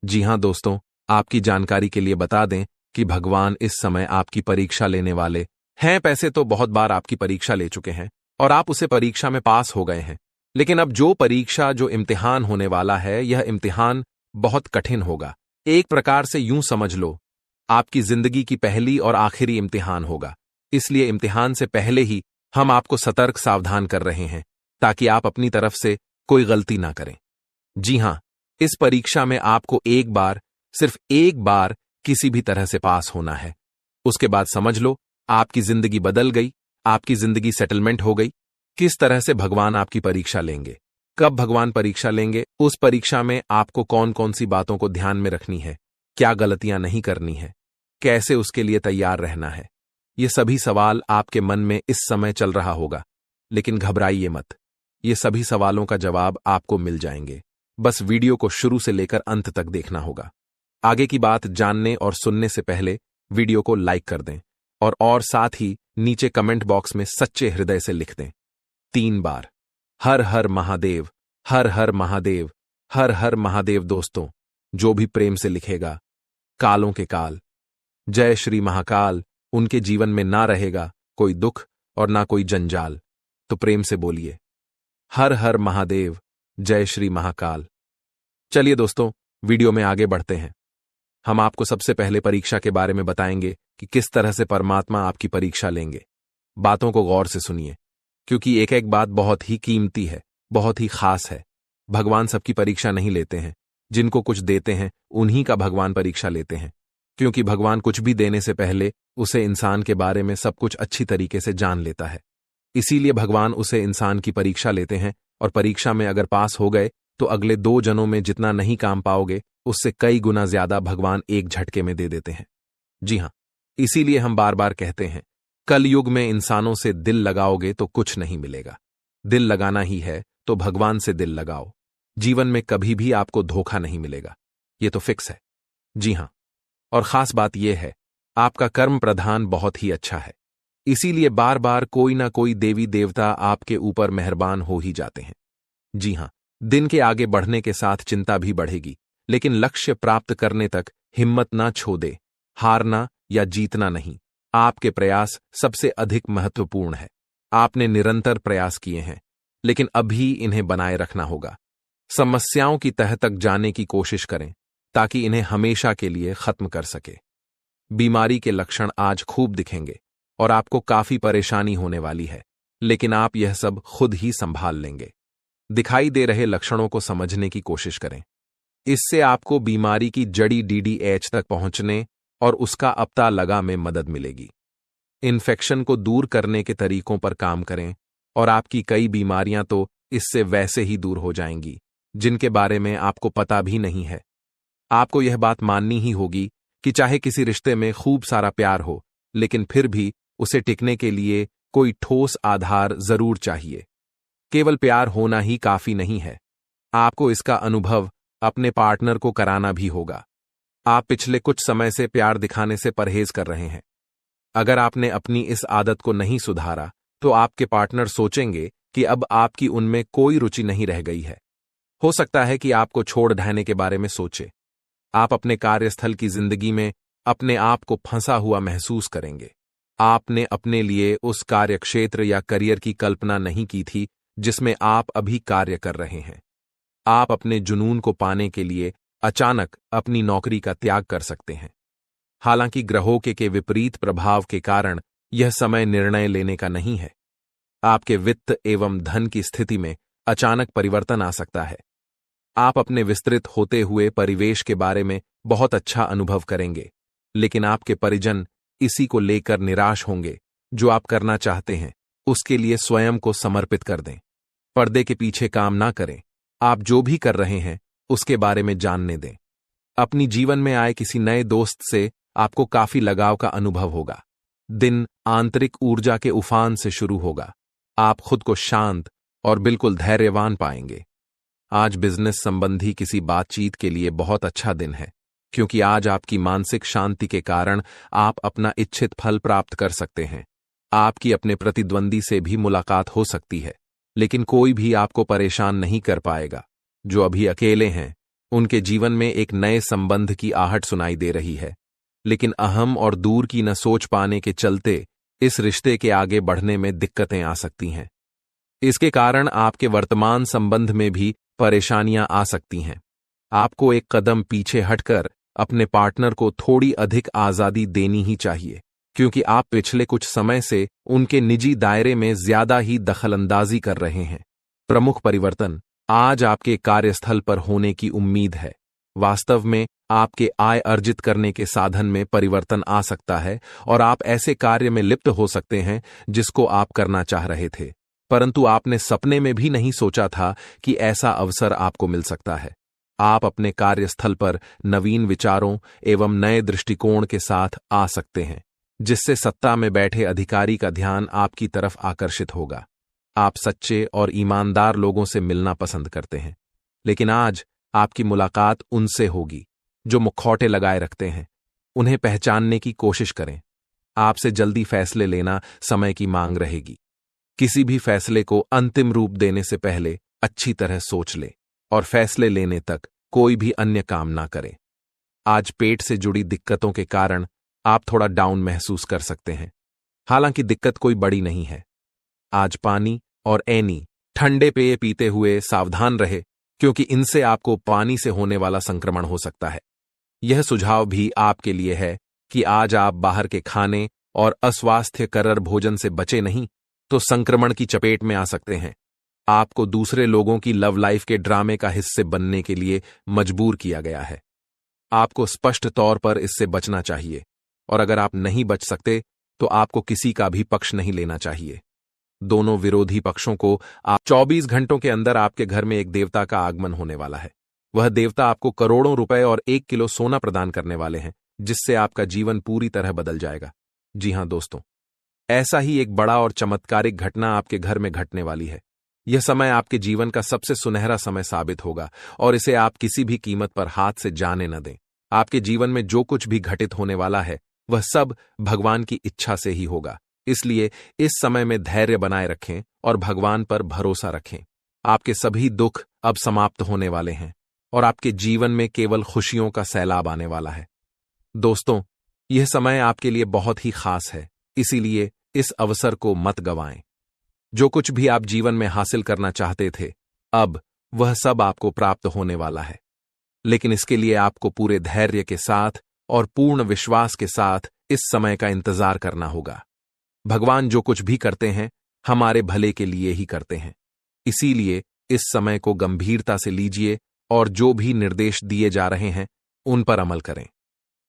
जी हां दोस्तों, आपकी जानकारी के लिए बता दें कि भगवान इस समय आपकी परीक्षा लेने वाले हैं। पैसे तो बहुत बार आपकी परीक्षा ले चुके हैं और आप उसे परीक्षा में पास हो गए हैं, लेकिन अब जो इम्तिहान होने वाला है, यह इम्तिहान बहुत कठिन होगा। एक प्रकार से यूं समझ लो, आपकी जिंदगी की पहली और आखिरी इम्तिहान होगा। इसलिए इम्तिहान से पहले ही हम आपको सतर्क सावधान कर रहे हैं, ताकि आप अपनी तरफ से कोई गलती ना करें। जी हां, इस परीक्षा में आपको एक बार, सिर्फ एक बार किसी भी तरह से पास होना है। उसके बाद समझ लो, आपकी जिंदगी बदल गई, आपकी जिंदगी सेटलमेंट हो गई। किस तरह से भगवान आपकी परीक्षा लेंगे, कब भगवान परीक्षा लेंगे, उस परीक्षा में आपको कौन कौन सी बातों को ध्यान में रखनी है, क्या गलतियां नहीं करनी है, कैसे उसके लिए तैयार रहना है, ये सभी सवाल आपके मन में इस समय चल रहा होगा। लेकिन घबराइए मत, ये सभी सवालों का जवाब आपको मिल जाएंगे। बस वीडियो को शुरू से लेकर अंत तक देखना होगा। आगे की बात जानने और सुनने से पहले वीडियो को लाइक कर दें और साथ ही नीचे कमेंट बॉक्स में सच्चे हृदय से लिख दें 3 बार, हर हर महादेव, हर हर महादेव, हर हर महादेव। दोस्तों, जो भी प्रेम से लिखेगा, कालों के काल, जय श्री महाकाल, उनके जीवन में ना रहेगा कोई दुख और ना कोई जंजाल। तो प्रेम से बोलिए, हर हर महादेव, जय श्री महाकाल। चलिए दोस्तों, वीडियो में आगे बढ़ते हैं। हम आपको सबसे पहले परीक्षा के बारे में बताएंगे कि किस तरह से परमात्मा आपकी परीक्षा लेंगे। बातों को गौर से सुनिए, क्योंकि एक एक बात बहुत ही कीमती है, बहुत ही खास है। भगवान सबकी परीक्षा नहीं लेते हैं, जिनको कुछ देते हैं उन्हीं का भगवान परीक्षा लेते हैं, क्योंकि भगवान कुछ भी देने से पहले उसे इंसान के बारे में सब कुछ अच्छी तरीके से जान लेता है। इसीलिए भगवान उसे इंसान की परीक्षा लेते हैं, और परीक्षा में अगर पास हो गए तो अगले 2 जन्मों में जितना नहीं काम पाओगे, उससे कई गुना ज्यादा भगवान एक झटके में दे देते हैं। जी हां, इसीलिए हम बार बार कहते हैं, कल युग में इंसानों से दिल लगाओगे तो कुछ नहीं मिलेगा। दिल लगाना ही है तो भगवान से दिल लगाओ। जीवन में कभी भी आपको धोखा नहीं मिलेगा, ये तो फिक्स है। जी हां, और खास बात यह है, आपका कर्म प्रधान बहुत ही अच्छा है। इसीलिए बार बार कोई ना कोई देवी देवता आपके ऊपर मेहरबान हो ही जाते हैं। जी हां, दिन के आगे बढ़ने के साथ चिंता भी बढ़ेगी, लेकिन लक्ष्य प्राप्त करने तक हिम्मत ना छोड़े। हारना या जीतना नहीं, आपके प्रयास सबसे अधिक महत्वपूर्ण है। आपने निरंतर प्रयास किए हैं, लेकिन अभी इन्हें बनाए रखना होगा। समस्याओं की तह तक जाने की कोशिश करें, ताकि इन्हें हमेशा के लिए खत्म कर सके। बीमारी के लक्षण आज खूब दिखेंगे और आपको काफी परेशानी होने वाली है, लेकिन आप यह सब खुद ही संभाल लेंगे। दिखाई दे रहे लक्षणों को समझने की कोशिश करें। इससे आपको बीमारी की जड़ी DDH तक पहुंचने और उसका पता लगा में मदद मिलेगी। इन्फेक्शन को दूर करने के तरीकों पर काम करें, और आपकी कई बीमारियां तो इससे वैसे ही दूर हो जाएंगी, जिनके बारे में आपको पता भी नहीं है। आपको यह बात माननी ही होगी कि चाहे किसी रिश्ते में खूब सारा प्यार हो, लेकिन फिर भी उसे टिकने के लिए कोई ठोस आधार जरूर चाहिए। केवल प्यार होना ही काफी नहीं है, आपको इसका अनुभव अपने पार्टनर को कराना भी होगा। आप पिछले कुछ समय से प्यार दिखाने से परहेज कर रहे हैं। अगर आपने अपनी इस आदत को नहीं सुधारा, तो आपके पार्टनर सोचेंगे कि अब आपकी उनमें कोई रुचि नहीं रह गई है। हो सकता है कि आपको छोड़ ढाने के बारे में सोचे। आप अपने कार्यस्थल की जिंदगी में अपने आप को फंसा हुआ महसूस करेंगे। आपने अपने लिए उस कार्यक्षेत्र या करियर की कल्पना नहीं की थी जिसमें आप अभी कार्य कर रहे हैं। आप अपने जुनून को पाने के लिए अचानक अपनी नौकरी का त्याग कर सकते हैं। हालांकि ग्रहों के विपरीत प्रभाव के कारण यह समय निर्णय लेने का नहीं है। आपके वित्त एवं धन की स्थिति में अचानक परिवर्तन आ सकता है। आप अपने विस्तृत होते हुए परिवेश के बारे में बहुत अच्छा अनुभव करेंगे, लेकिन आपके परिजन इसी को लेकर निराश होंगे। जो आप करना चाहते हैं, उसके लिए स्वयं को समर्पित कर दें। पर्दे के पीछे काम ना करें। आप जो भी कर रहे हैं, उसके बारे में जानने दें। अपनी जीवन में आए किसी नए दोस्त से आपको काफी लगाव का अनुभव होगा। दिन आंतरिक ऊर्जा के उफान से शुरू होगा। आप खुद को शांत और बिल्कुल धैर्यवान पाएंगे। आज बिजनेस संबंधी किसी बातचीत के लिए बहुत अच्छा दिन है। क्योंकि आज आपकी मानसिक शांति के कारण आप अपना इच्छित फल प्राप्त कर सकते हैं। आपकी अपने प्रतिद्वंदी से भी मुलाकात हो सकती है, लेकिन कोई भी आपको परेशान नहीं कर पाएगा। जो अभी अकेले हैं, उनके जीवन में एक नए संबंध की आहट सुनाई दे रही है, लेकिन अहम और दूर की न सोच पाने के चलते इस रिश्ते के आगे बढ़ने में दिक्कतें आ सकती हैं। इसके कारण आपके वर्तमान संबंध में भी परेशानियां आ सकती हैं। आपको एक कदम पीछे हटकर अपने पार्टनर को थोड़ी अधिक आजादी देनी ही चाहिए, क्योंकि आप पिछले कुछ समय से उनके निजी दायरे में ज्यादा ही दखलंदाजी कर रहे हैं। प्रमुख परिवर्तन आज आपके कार्यस्थल पर होने की उम्मीद है। वास्तव में आपके आय अर्जित करने के साधन में परिवर्तन आ सकता है और आप ऐसे कार्य में लिप्त हो सकते हैं जिसको आप करना चाह रहे थे, परंतु आपने सपने में भी नहीं सोचा था कि ऐसा अवसर आपको मिल सकता है। आप अपने कार्यस्थल पर नवीन विचारों एवं नए दृष्टिकोण के साथ आ सकते हैं, जिससे सत्ता में बैठे अधिकारी का ध्यान आपकी तरफ आकर्षित होगा। आप सच्चे और ईमानदार लोगों से मिलना पसंद करते हैं, लेकिन आज आपकी मुलाकात उनसे होगी जो मुखौटे लगाए रखते हैं। उन्हें पहचानने की कोशिश करें। आपसे जल्दी फैसले लेना समय की मांग रहेगी। किसी भी फैसले को अंतिम रूप देने से पहले अच्छी तरह सोच ले और फैसले लेने तक कोई भी अन्य काम ना करें। आज पेट से जुड़ी दिक्कतों के कारण आप थोड़ा डाउन महसूस कर सकते हैं। हालांकि दिक्कत कोई बड़ी नहीं है। आज पानी और ऐनी ठंडे पेय पीते हुए सावधान रहे, क्योंकि इनसे आपको पानी से होने वाला संक्रमण हो सकता है। यह सुझाव भी आपके लिए है कि आज आप बाहर के खाने और अस्वास्थ्यकर भोजन से बचे नहीं तो संक्रमण की चपेट में आ सकते हैं। आपको दूसरे लोगों की लव लाइफ के ड्रामे का हिस्से बनने के लिए मजबूर किया गया है। आपको स्पष्ट तौर पर इससे बचना चाहिए, और अगर आप नहीं बच सकते तो आपको किसी का भी पक्ष नहीं लेना चाहिए। दोनों विरोधी पक्षों को आप 24 घंटों के अंदर आपके घर में एक देवता का आगमन होने वाला है। वह देवता आपको करोड़ों रुपए और 1 किलो सोना प्रदान करने वाले हैं, जिससे आपका जीवन पूरी तरह बदल जाएगा। जी हां दोस्तों, ऐसा ही एक बड़ा और चमत्कारिक घटना आपके घर में घटने वाली है। यह समय आपके जीवन का सबसे सुनहरा समय साबित होगा और इसे आप किसी भी कीमत पर हाथ से जाने न दें। आपके जीवन में जो कुछ भी घटित होने वाला है वह सब भगवान की इच्छा से ही होगा। इसलिए इस समय में धैर्य बनाए रखें और भगवान पर भरोसा रखें। आपके सभी दुख अब समाप्त होने वाले हैं और आपके जीवन में केवल खुशियों का सैलाब आने वाला है। दोस्तों, यह समय आपके लिए बहुत ही खास है, इसीलिए इस अवसर को मत गंवाएं। जो कुछ भी आप जीवन में हासिल करना चाहते थे, अब वह सब आपको प्राप्त होने वाला है। लेकिन इसके लिए आपको पूरे धैर्य के साथ और पूर्ण विश्वास के साथ इस समय का इंतजार करना होगा। भगवान जो कुछ भी करते हैं हमारे भले के लिए ही करते हैं, इसीलिए इस समय को गंभीरता से लीजिए और जो भी निर्देश दिए जा रहे हैं उन पर अमल करें।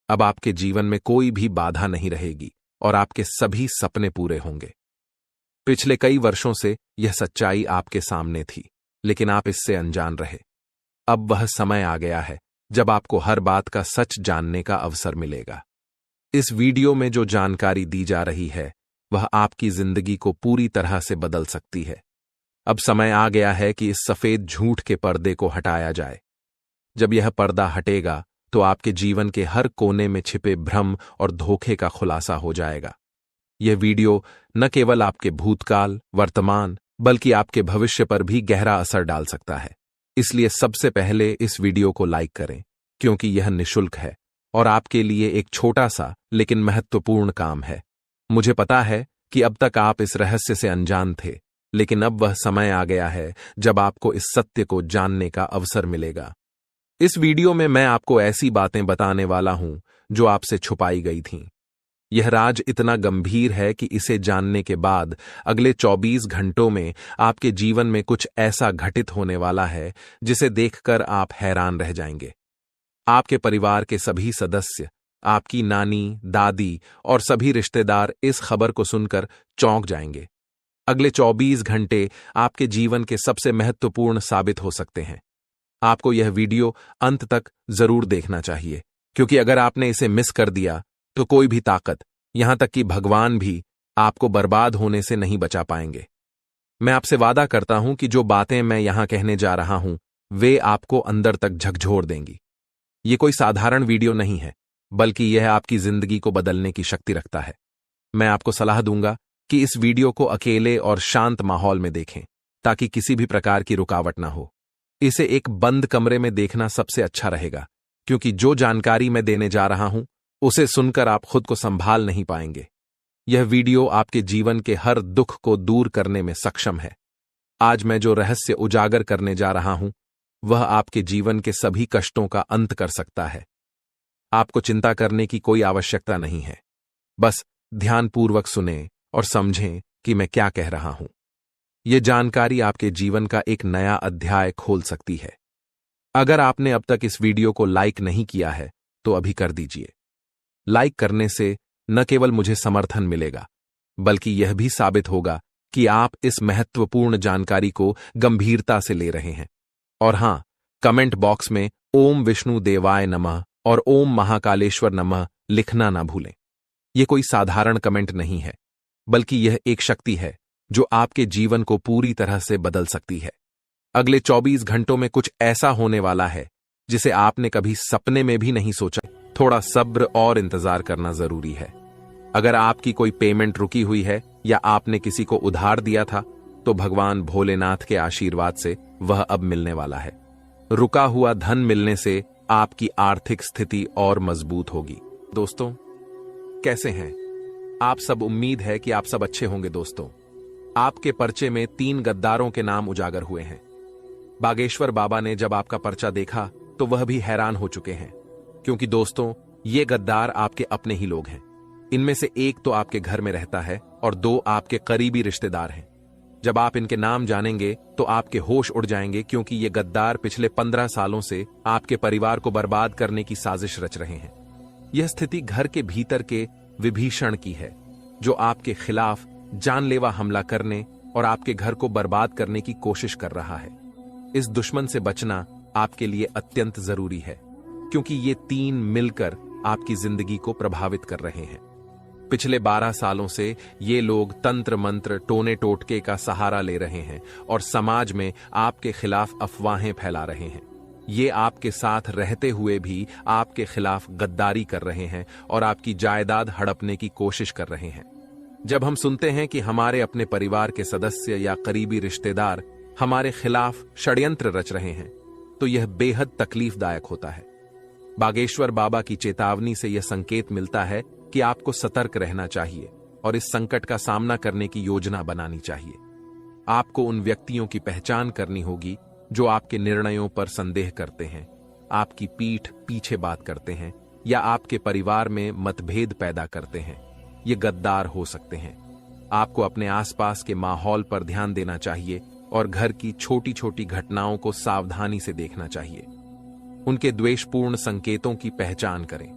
अब आपके जीवन में कोई भी बाधा नहीं रहेगी और आपके सभी सपने पूरे होंगे। पिछले कई वर्षों से यह सच्चाई आपके सामने थी, लेकिन आप इससे अनजान रहे। अब वह समय आ गया है जब आपको हर बात का सच जानने का अवसर मिलेगा। इस वीडियो में जो जानकारी दी जा रही है वह आपकी जिंदगी को पूरी तरह से बदल सकती है। अब समय आ गया है कि इस सफेद झूठ के पर्दे को हटाया जाए। जब यह पर्दा हटेगा तो आपके जीवन के हर कोने में छिपे भ्रम और धोखे का खुलासा हो जाएगा। यह वीडियो न केवल आपके भूतकाल, वर्तमान, बल्कि आपके भविष्य पर भी गहरा असर डाल सकता है। इसलिए सबसे पहले इस वीडियो को लाइक करें, क्योंकि यह निःशुल्क है और आपके लिए एक छोटा सा लेकिन महत्वपूर्ण काम है। मुझे पता है कि अब तक आप इस रहस्य से अनजान थे, लेकिन अब वह समय आ गया है जब आपको इस सत्य को जानने का अवसर मिलेगा। इस वीडियो में मैं आपको ऐसी बातें बताने वाला हूं जो आपसे छुपाई गई थीं। यह राज इतना गंभीर है कि इसे जानने के बाद अगले 24 घंटों में आपके जीवन में कुछ ऐसा घटित होने वाला है जिसे देखकर आप हैरान रह जाएंगे। आपके परिवार के सभी सदस्य, आपकी नानी, दादी और सभी रिश्तेदार इस खबर को सुनकर चौंक जाएंगे। अगले 24 घंटे आपके जीवन के सबसे महत्वपूर्ण साबित हो सकते हैं। आपको यह वीडियो अंत तक जरूर देखना चाहिए, क्योंकि अगर आपने इसे मिस कर दिया तो कोई भी ताकत, यहां तक कि भगवान भी, आपको बर्बाद होने से नहीं बचा पाएंगे। मैं आपसे वादा करता हूं कि जो बातें मैं यहां कहने जा रहा हूं वे आपको अंदर तक झकझोर देंगी। ये कोई साधारण वीडियो नहीं है, बल्कि यह आपकी जिंदगी को बदलने की शक्ति रखता है। मैं आपको सलाह दूंगा कि इस वीडियो को अकेले और शांत माहौल में देखें, ताकि किसी भी प्रकार की रुकावट ना हो। इसे एक बंद कमरे में देखना सबसे अच्छा रहेगा, क्योंकि जो जानकारी मैं देने जा रहा हूं उसे सुनकर आप खुद को संभाल नहीं पाएंगे। यह वीडियो आपके जीवन के हर दुख को दूर करने में सक्षम है। आज मैं जो रहस्य उजागर करने जा रहा हूं वह आपके जीवन के सभी कष्टों का अंत कर सकता है। आपको चिंता करने की कोई आवश्यकता नहीं है। बस ध्यानपूर्वक सुनें और समझें कि मैं क्या कह रहा हूं। यह जानकारी आपके जीवन का एक नया अध्याय खोल सकती है। अगर आपने अब तक इस वीडियो को लाइक नहीं किया है तो अभी कर दीजिए। लाइक करने से न केवल मुझे समर्थन मिलेगा, बल्कि यह भी साबित होगा कि आप इस महत्वपूर्ण जानकारी को गंभीरता से ले रहे हैं। और हां, कमेंट बॉक्स में ओम विष्णु देवाय नमः और ओम महाकालेश्वर नमः लिखना ना भूलें। यह कोई साधारण कमेंट नहीं है, बल्कि यह एक शक्ति है जो आपके जीवन को पूरी तरह से बदल सकती है। अगले 24 घंटों में कुछ ऐसा होने वाला है जिसे आपने कभी सपने में भी नहीं सोचा। थोड़ा सब्र और इंतजार करना जरूरी है। अगर आपकी कोई पेमेंट रुकी हुई है या आपने किसी को उधार दिया था, तो भगवान भोलेनाथ के आशीर्वाद से वह अब मिलने वाला है। रुका हुआ धन मिलने से आपकी आर्थिक स्थिति और मजबूत होगी। दोस्तों, कैसे हैं आप सब? उम्मीद है कि आप सब अच्छे होंगे। दोस्तों, आपके पर्चे में 3 गद्दारों के नाम उजागर हुए हैं। बागेश्वर बाबा ने जब आपका पर्चा देखा तो वह भी हैरान हो चुके हैं, क्योंकि दोस्तों, ये गद्दार आपके अपने ही लोग हैं। इनमें से एक तो आपके घर में रहता है और 2 आपके करीबी रिश्तेदार हैं। जब आप इनके नाम जानेंगे तो आपके होश उड़ जाएंगे, क्योंकि ये गद्दार पिछले 15 सालों से आपके परिवार को बर्बाद करने की साजिश रच रहे हैं। यह स्थिति घर के भीतर के विभीषण की है, जो आपके खिलाफ जानलेवा हमला करने और आपके घर को बर्बाद करने की कोशिश कर रहा है। इस दुश्मन से बचना आपके लिए अत्यंत जरूरी है, क्योंकि ये 3 मिलकर आपकी जिंदगी को प्रभावित कर रहे हैं। पिछले 12 सालों से ये लोग तंत्र मंत्र टोने टोटके का सहारा ले रहे हैं और समाज में आपके खिलाफ अफवाहें फैला रहे हैं। ये आपके साथ रहते हुए भी आपके खिलाफ गद्दारी कर रहे हैं और आपकी जायदाद हड़पने की कोशिश कर रहे हैं। जब हम सुनते हैं कि हमारे अपने परिवार के सदस्य या करीबी रिश्तेदार हमारे खिलाफ षड्यंत्र रच रहे हैं, तो यह बेहद तकलीफदायक होता है। बागेश्वर बाबा की चेतावनी से यह संकेत मिलता है कि आपको सतर्क रहना चाहिए और इस संकट का सामना करने की योजना बनानी चाहिए। आपको उन व्यक्तियों की पहचान करनी होगी जो आपके निर्णयों पर संदेह करते हैं, आपकी पीठ पीछे बात करते हैं या आपके परिवार में मतभेद पैदा करते हैं। ये गद्दार हो सकते हैं। आपको अपने आसपास के माहौल पर ध्यान देना चाहिए और घर की छोटी छोटी घटनाओं को सावधानी से देखना चाहिए। उनके द्वेषपूर्ण संकेतों की पहचान करें।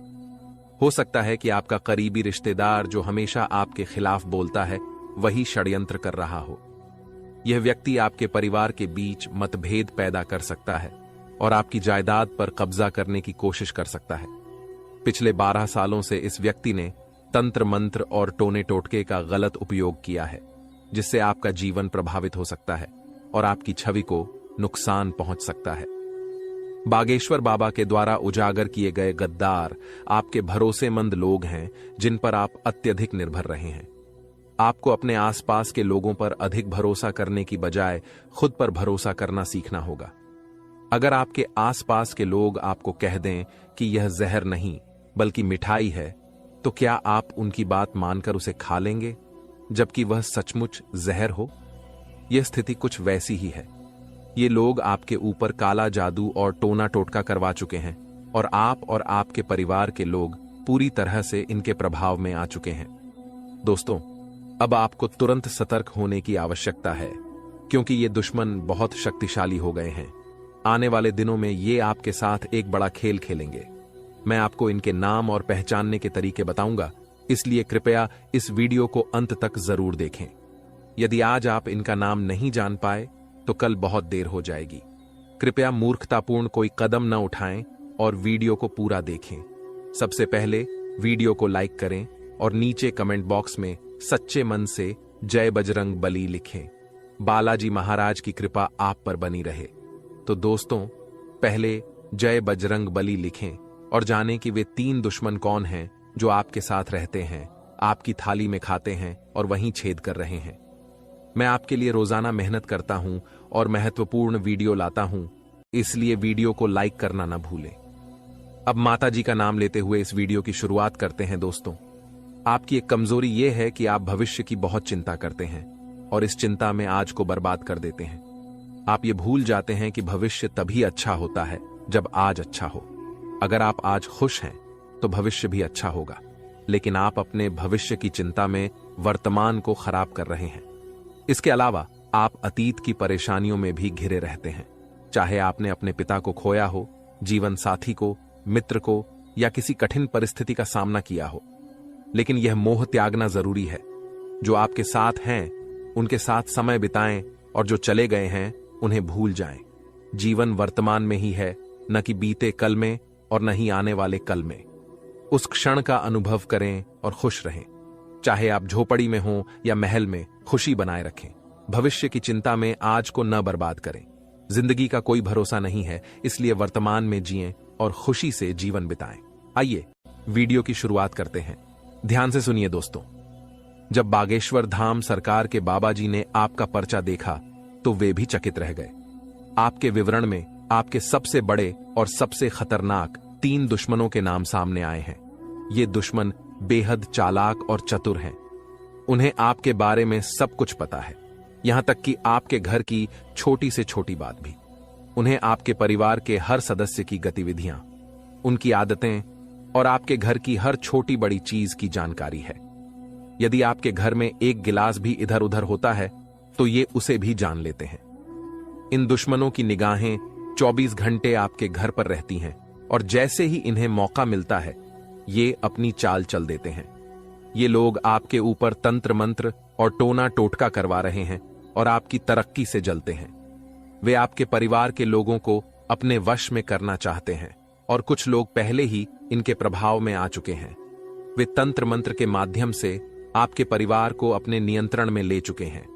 हो सकता है कि आपका करीबी रिश्तेदार जो हमेशा आपके खिलाफ बोलता है वही षड्यंत्र कर रहा हो। यह व्यक्ति आपके परिवार के बीच मतभेद पैदा कर सकता है और आपकी जायदाद पर कब्जा करने की कोशिश कर सकता है। पिछले 12 सालों से इस व्यक्ति ने तंत्र मंत्र और टोने टोटके का गलत उपयोग किया है, जिससे आपका जीवन प्रभावित हो सकता है और आपकी छवि को नुकसान पहुंच सकता है। बागेश्वर बाबा के द्वारा उजागर किए गए गद्दार आपके भरोसेमंद लोग हैं, जिन पर आप अत्यधिक निर्भर रहे हैं। आपको अपने आसपास के लोगों पर अधिक भरोसा करने की बजाय खुद पर भरोसा करना सीखना होगा। अगर आपके आसपास के लोग आपको कह दें कि यह जहर नहीं बल्कि मिठाई है, तो क्या आप उनकी बात मानकर उसे खा लेंगे, जबकि वह सचमुच जहर हो? यह स्थिति कुछ वैसी ही है। ये लोग आपके ऊपर काला जादू और टोना टोटका करवा चुके हैं और आप और आपके परिवार के लोग पूरी तरह से इनके प्रभाव में आ चुके हैं। दोस्तों, अब आपको तुरंत सतर्क होने की आवश्यकता है, क्योंकि ये दुश्मन बहुत शक्तिशाली हो गए हैं। आने वाले दिनों में ये आपके साथ एक बड़ा खेल खेलेंगे। मैं आपको इनके नाम और पहचानने के तरीके बताऊंगा, इसलिए कृपया इस वीडियो को अंत तक जरूर देखें। यदि आज आप इनका नाम नहीं जान पाए तो कल बहुत देर हो जाएगी। कृपया मूर्खतापूर्ण कोई कदम न उठाएं और वीडियो को पूरा देखें। सबसे पहले वीडियो को लाइक करें और नीचे कमेंट बॉक्स में सच्चे मन से जय बजरंग बली लिखें। बालाजी महाराज की कृपा आप पर बनी रहे। तो दोस्तों, पहले जय बजरंग बली लिखें और जानें कि वे 3 दुश्मन कौन हैं जो आपके साथ रहते हैं, आपकी थाली में खाते हैं और वहीं छेद कर रहे हैं। मैं आपके लिए रोजाना मेहनत करता हूं और महत्वपूर्ण वीडियो लाता हूं, इसलिए वीडियो को लाइक करना ना भूलें। अब माता जी का नाम लेते हुए इस वीडियो की शुरुआत करते हैं। दोस्तों, आपकी एक कमजोरी यह है कि आप भविष्य की बहुत चिंता करते हैं और इस चिंता में आज को बर्बाद कर देते हैं। आप ये भूल जाते हैं कि भविष्य तभी अच्छा होता है जब आज अच्छा हो। अगर आप आज खुश हैं तो भविष्य भी अच्छा होगा, लेकिन आप अपने भविष्य की चिंता में वर्तमान को खराब कर रहे हैं। इसके अलावा आप अतीत की परेशानियों में भी घिरे रहते हैं, चाहे आपने अपने पिता को खोया हो, जीवन साथी को, मित्र को या किसी कठिन परिस्थिति का सामना किया हो। लेकिन यह मोह त्यागना जरूरी है। जो आपके साथ हैं उनके साथ समय बिताएं और जो चले गए हैं उन्हें भूल जाएं। जीवन वर्तमान में ही है, न कि बीते कल में और न ही आने वाले कल में। उस क्षण का अनुभव करें और खुश रहें। चाहे आप झोपड़ी में हों या महल में, खुशी बनाए रखें। भविष्य की चिंता में आज को न बर्बाद करें। जिंदगी का कोई भरोसा नहीं है, इसलिए वर्तमान में जिएं और खुशी से जीवन बिताएं। आइए वीडियो की शुरुआत करते हैं। ध्यान से सुनिए दोस्तों। जब बागेश्वर धाम सरकार के बाबा जी ने आपका पर्चा देखा तो वे भी चकित रह गए। आपके विवरण में आपके सबसे बड़े और सबसे खतरनाक 3 दुश्मनों के नाम सामने आए हैं। ये दुश्मन बेहद चालाक और चतुर हैं। उन्हें आपके बारे में सब कुछ पता है, यहां तक कि आपके घर की छोटी से छोटी बात भी। उन्हें आपके परिवार के हर सदस्य की गतिविधियां, उनकी आदतें और आपके घर की हर छोटी बड़ी चीज की जानकारी है। यदि आपके घर में एक गिलास भी इधर उधर होता है तो ये उसे भी जान लेते हैं। इन दुश्मनों की निगाहें 24 घंटे आपके घर पर रहती हैं और जैसे ही इन्हें मौका मिलता है ये अपनी चाल चल देते हैं। ये लोग आपके ऊपर तंत्र मंत्र और टोना टोटका करवा रहे हैं और आपकी तरक्की से जलते हैं। वे आपके परिवार के लोगों को अपने वश में करना चाहते हैं और कुछ लोग पहले ही इनके प्रभाव में आ चुके हैं। वे तंत्र मंत्र के माध्यम से आपके परिवार को अपने नियंत्रण में ले चुके हैं।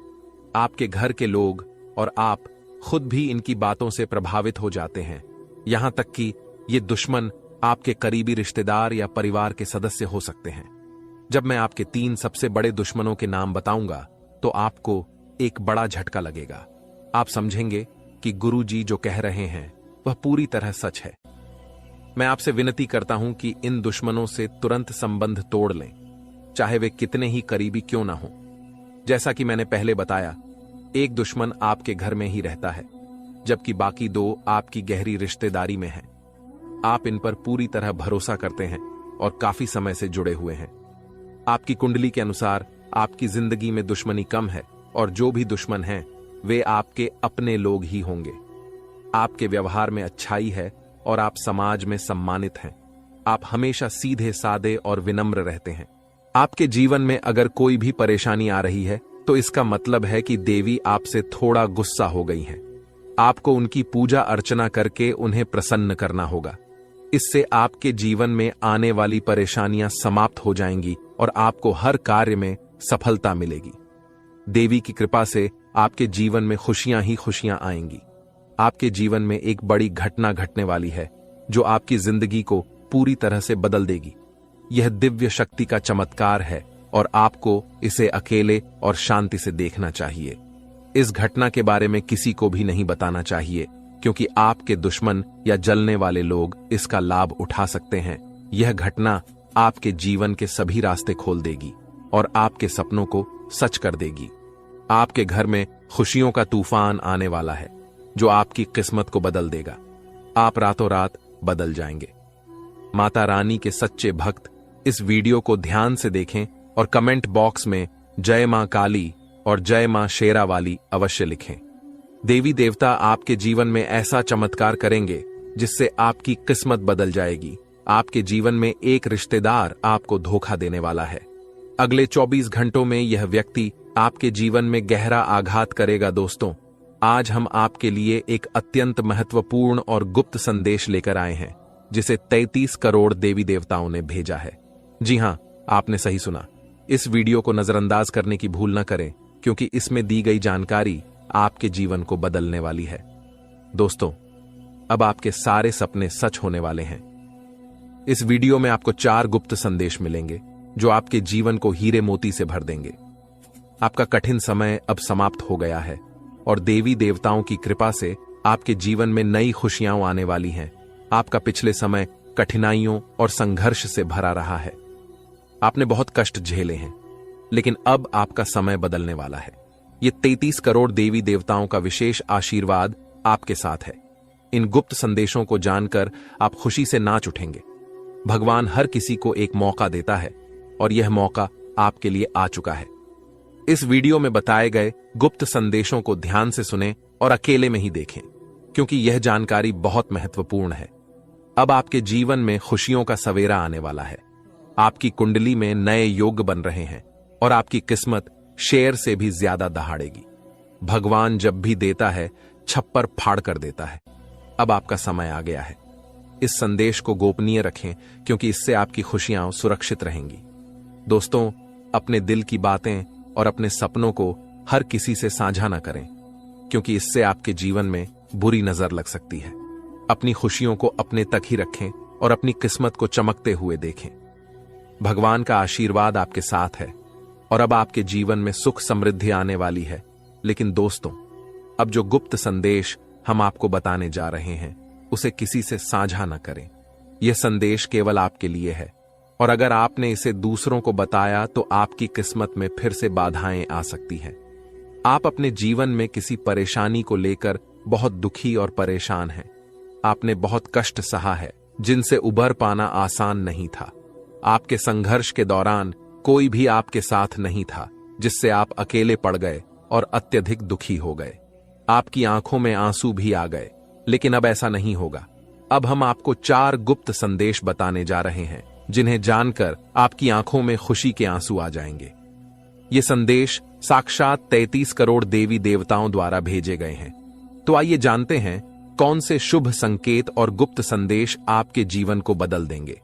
आपके घर के लोग और आप खुद भी इनकी बातों से प्रभावित हो जाते हैं। यहां तक कि ये दुश्मन आपके करीबी रिश्तेदार या परिवार के सदस्य हो सकते हैं। जब मैं आपके 3 सबसे बड़े दुश्मनों के नाम बताऊंगा तो आपको एक बड़ा झटका लगेगा। आप समझेंगे कि गुरुजी जो कह रहे हैं वह पूरी तरह सच है। मैं आपसे विनती करता हूं कि इन दुश्मनों से तुरंत संबंध तोड़ लें, चाहे वे कितने ही करीबी क्यों ना हो। जैसा कि मैंने पहले बताया, एक दुश्मन आपके घर में ही रहता है, जबकि बाकी 2 आपकी गहरी रिश्तेदारी में हैं। आप इन पर पूरी तरह भरोसा करते हैं और काफी समय से जुड़े हुए हैं। आपकी कुंडली के अनुसार आपकी जिंदगी में दुश्मनी कम है और जो भी दुश्मन हैं वे आपके अपने लोग ही होंगे। आपके व्यवहार में अच्छाई है और आप समाज में सम्मानित हैं। आप हमेशा सीधे सादे और विनम्र रहते हैं। आपके जीवन में अगर कोई भी परेशानी आ रही है तो इसका मतलब है कि देवी आपसे थोड़ा गुस्सा हो गई हैं। आपको उनकी पूजा अर्चना करके उन्हें प्रसन्न करना होगा। इससे आपके जीवन में आने वाली परेशानियां समाप्त हो जाएंगी और आपको हर कार्य में सफलता मिलेगी। देवी की कृपा से आपके जीवन में खुशियां ही खुशियां आएंगी। आपके जीवन में एक बड़ी घटना घटने वाली है जो आपकी जिंदगी को पूरी तरह से बदल देगी। यह दिव्य शक्ति का चमत्कार है और आपको इसे अकेले और शांति से देखना चाहिए। इस घटना के बारे में किसी को भी नहीं बताना चाहिए, क्योंकि आपके दुश्मन या जलने वाले लोग इसका लाभ उठा सकते हैं। यह घटना आपके जीवन के सभी रास्ते खोल देगी और आपके सपनों को सच कर देगी। आपके घर में खुशियों का तूफान आने वाला है जो आपकी किस्मत को बदल देगा। आप रातों रात बदल जाएंगे। माता रानी के सच्चे भक्त इस वीडियो को ध्यान से देखें और कमेंट बॉक्स में जय मां काली और जय मां शेरा वाली अवश्य लिखें। देवी देवता आपके जीवन में ऐसा चमत्कार करेंगे जिससे आपकी किस्मत बदल जाएगी। आपके जीवन में एक रिश्तेदार आपको धोखा देने वाला है। अगले 24 घंटों में यह व्यक्ति आपके जीवन में गहरा आघात करेगा। दोस्तों, आज हम आपके लिए एक अत्यंत महत्वपूर्ण और गुप्त संदेश लेकर आए हैं जिसे 33 करोड़ देवी देवताओं ने भेजा है। जी हां, आपने सही सुना। इस वीडियो को नजरअंदाज करने की भूल न करें, क्योंकि इसमें दी गई जानकारी आपके जीवन को बदलने वाली है। दोस्तों, अब आपके सारे सपने सच होने वाले हैं। इस वीडियो में आपको 4 गुप्त संदेश मिलेंगे जो आपके जीवन को हीरे मोती से भर देंगे। आपका कठिन समय अब समाप्त हो गया है और देवी देवताओं की कृपा से आपके जीवन में नई खुशियां आने वाली हैं। आपका पिछले समय कठिनाइयों और संघर्ष से भरा रहा है। आपने बहुत कष्ट झेले हैं, लेकिन अब आपका समय बदलने वाला है। ये 33 करोड़ देवी देवताओं का विशेष आशीर्वाद आपके साथ है। इन गुप्त संदेशों को जानकर आप खुशी से नाच उठेंगे। भगवान हर किसी को एक मौका देता है और यह मौका आपके लिए आ चुका है। इस वीडियो में बताए गए गुप्त संदेशों को ध्यान से सुनें और अकेले में ही देखें, क्योंकि यह जानकारी बहुत महत्वपूर्ण है। अब आपके जीवन में खुशियों का सवेरा आने वाला है। आपकी कुंडली में नए योग बन रहे हैं और आपकी किस्मत शेर से भी ज्यादा दहाड़ेगी। भगवान जब भी देता है, छप्पर फाड़ कर देता है। अब आपका समय आ गया है। इस संदेश को गोपनीय रखें, क्योंकि इससे आपकी खुशियां सुरक्षित रहेंगी। दोस्तों, अपने दिल की बातें और अपने सपनों को हर किसी से साझा न करें, क्योंकि इससे आपके जीवन में बुरी नजर लग सकती है। अपनी खुशियों को अपने तक ही रखें और अपनी किस्मत को चमकते हुए देखें। भगवान का आशीर्वाद आपके साथ है और अब आपके जीवन में सुख समृद्धि आने वाली है। लेकिन दोस्तों, अब जो गुप्त संदेश हम आपको बताने जा रहे हैं, उसे किसी से साझा न करें। यह संदेश केवल आपके लिए है और अगर आपने इसे दूसरों को बताया तो आपकी किस्मत में फिर से बाधाएं आ सकती हैं। आप अपने जीवन में किसी परेशानी को लेकर बहुत दुखी और परेशान हैं। आपने बहुत कष्ट सहा है, जिनसे उबर पाना आसान नहीं था। आपके संघर्ष के दौरान कोई भी आपके साथ नहीं था, जिससे आप अकेले पड़ गए और अत्यधिक दुखी हो गए। आपकी आंखों में आंसू भी आ गए, लेकिन अब ऐसा नहीं होगा। अब हम आपको 4 गुप्त संदेश बताने जा रहे हैं, जिन्हें जानकर आपकी आंखों में खुशी के आंसू आ जाएंगे। ये संदेश साक्षात 33 करोड़ देवी देवताओं द्वारा भेजे गए हैं। तो आइए जानते हैं कौन से शुभ संकेत और गुप्त संदेश आपके जीवन को बदल देंगे।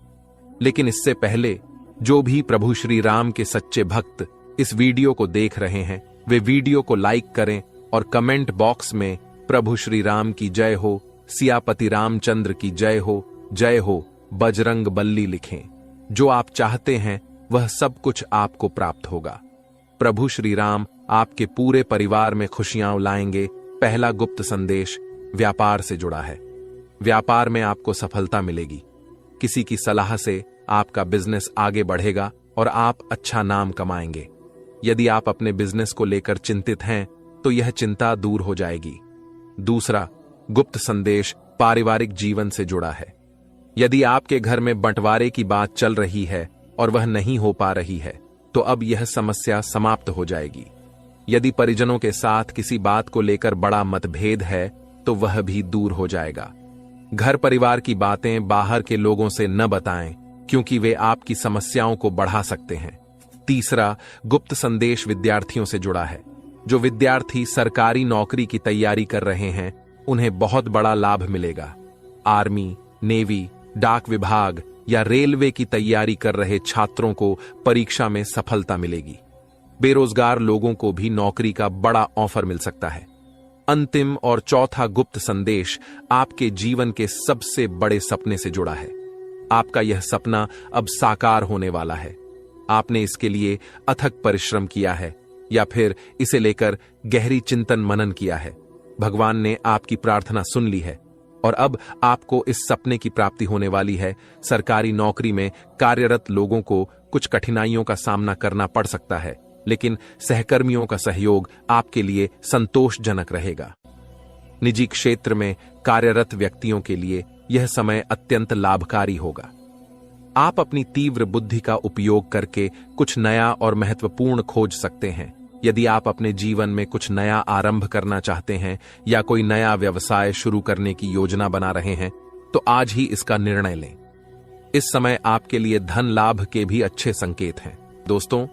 लेकिन इससे पहले, जो भी प्रभु श्री राम के सच्चे भक्त इस वीडियो को देख रहे हैं, वे वीडियो को लाइक करें और कमेंट बॉक्स में प्रभु श्री राम की जय हो, सियापति रामचंद्र की जय हो, बजरंग बल्ली लिखें। जो आप चाहते हैं वह सब कुछ आपको प्राप्त होगा। प्रभु श्री राम आपके पूरे परिवार में खुशियां लाएंगे। पहला गुप्त संदेश व्यापार से जुड़ा है। व्यापार में आपको सफलता मिलेगी। किसी की सलाह से आपका बिजनेस आगे बढ़ेगा और आप अच्छा नाम कमाएंगे। यदि आप अपने बिजनेस को लेकर चिंतित हैं, तो यह चिंता दूर हो जाएगी। दूसरा गुप्त संदेश पारिवारिक जीवन से जुड़ा है। यदि आपके घर में बंटवारे की बात चल रही है और वह नहीं हो पा रही है, तो अब यह समस्या समाप्त हो जाएगी। यदि परिजनों के साथ किसी बात को लेकर बड़ा मतभेद है, तो वह भी दूर हो जाएगा। घर परिवार की बातें बाहर के लोगों से न बताएं, क्योंकि वे आपकी समस्याओं को बढ़ा सकते हैं। तीसरा गुप्त संदेश विद्यार्थियों से जुड़ा है। जो विद्यार्थी सरकारी नौकरी की तैयारी कर रहे हैं, उन्हें बहुत बड़ा लाभ मिलेगा। आर्मी, नेवी, डाक विभाग या रेलवे की तैयारी कर रहे छात्रों को परीक्षा में सफलता मिलेगी। बेरोजगार लोगों को भी नौकरी का बड़ा ऑफर मिल सकता है। अंतिम और चौथा गुप्त संदेश आपके जीवन के सबसे बड़े सपने से जुड़ा है। आपका यह सपना अब साकार होने वाला है। आपने इसके लिए अथक परिश्रम किया है या फिर इसे लेकर गहरी चिंतन मनन किया है। भगवान ने आपकी प्रार्थना सुन ली है और अब आपको इस सपने की प्राप्ति होने वाली है। सरकारी नौकरी में कार्यरत लोगों को कुछ कठिनाइयों का सामना करना पड़ सकता है, लेकिन सहकर्मियों का सहयोग आपके लिए संतोषजनक रहेगा। निजी क्षेत्र में कार्यरत व्यक्तियों के लिए यह समय अत्यंत लाभकारी होगा। आप अपनी तीव्र बुद्धि का उपयोग करके कुछ नया और महत्वपूर्ण खोज सकते हैं। यदि आप अपने जीवन में कुछ नया आरंभ करना चाहते हैं या कोई नया व्यवसाय शुरू करने की योजना बना रहे हैं, तो आज ही इसका निर्णय लें। इस समय आपके लिए धन लाभ के भी अच्छे संकेत हैं। दोस्तों,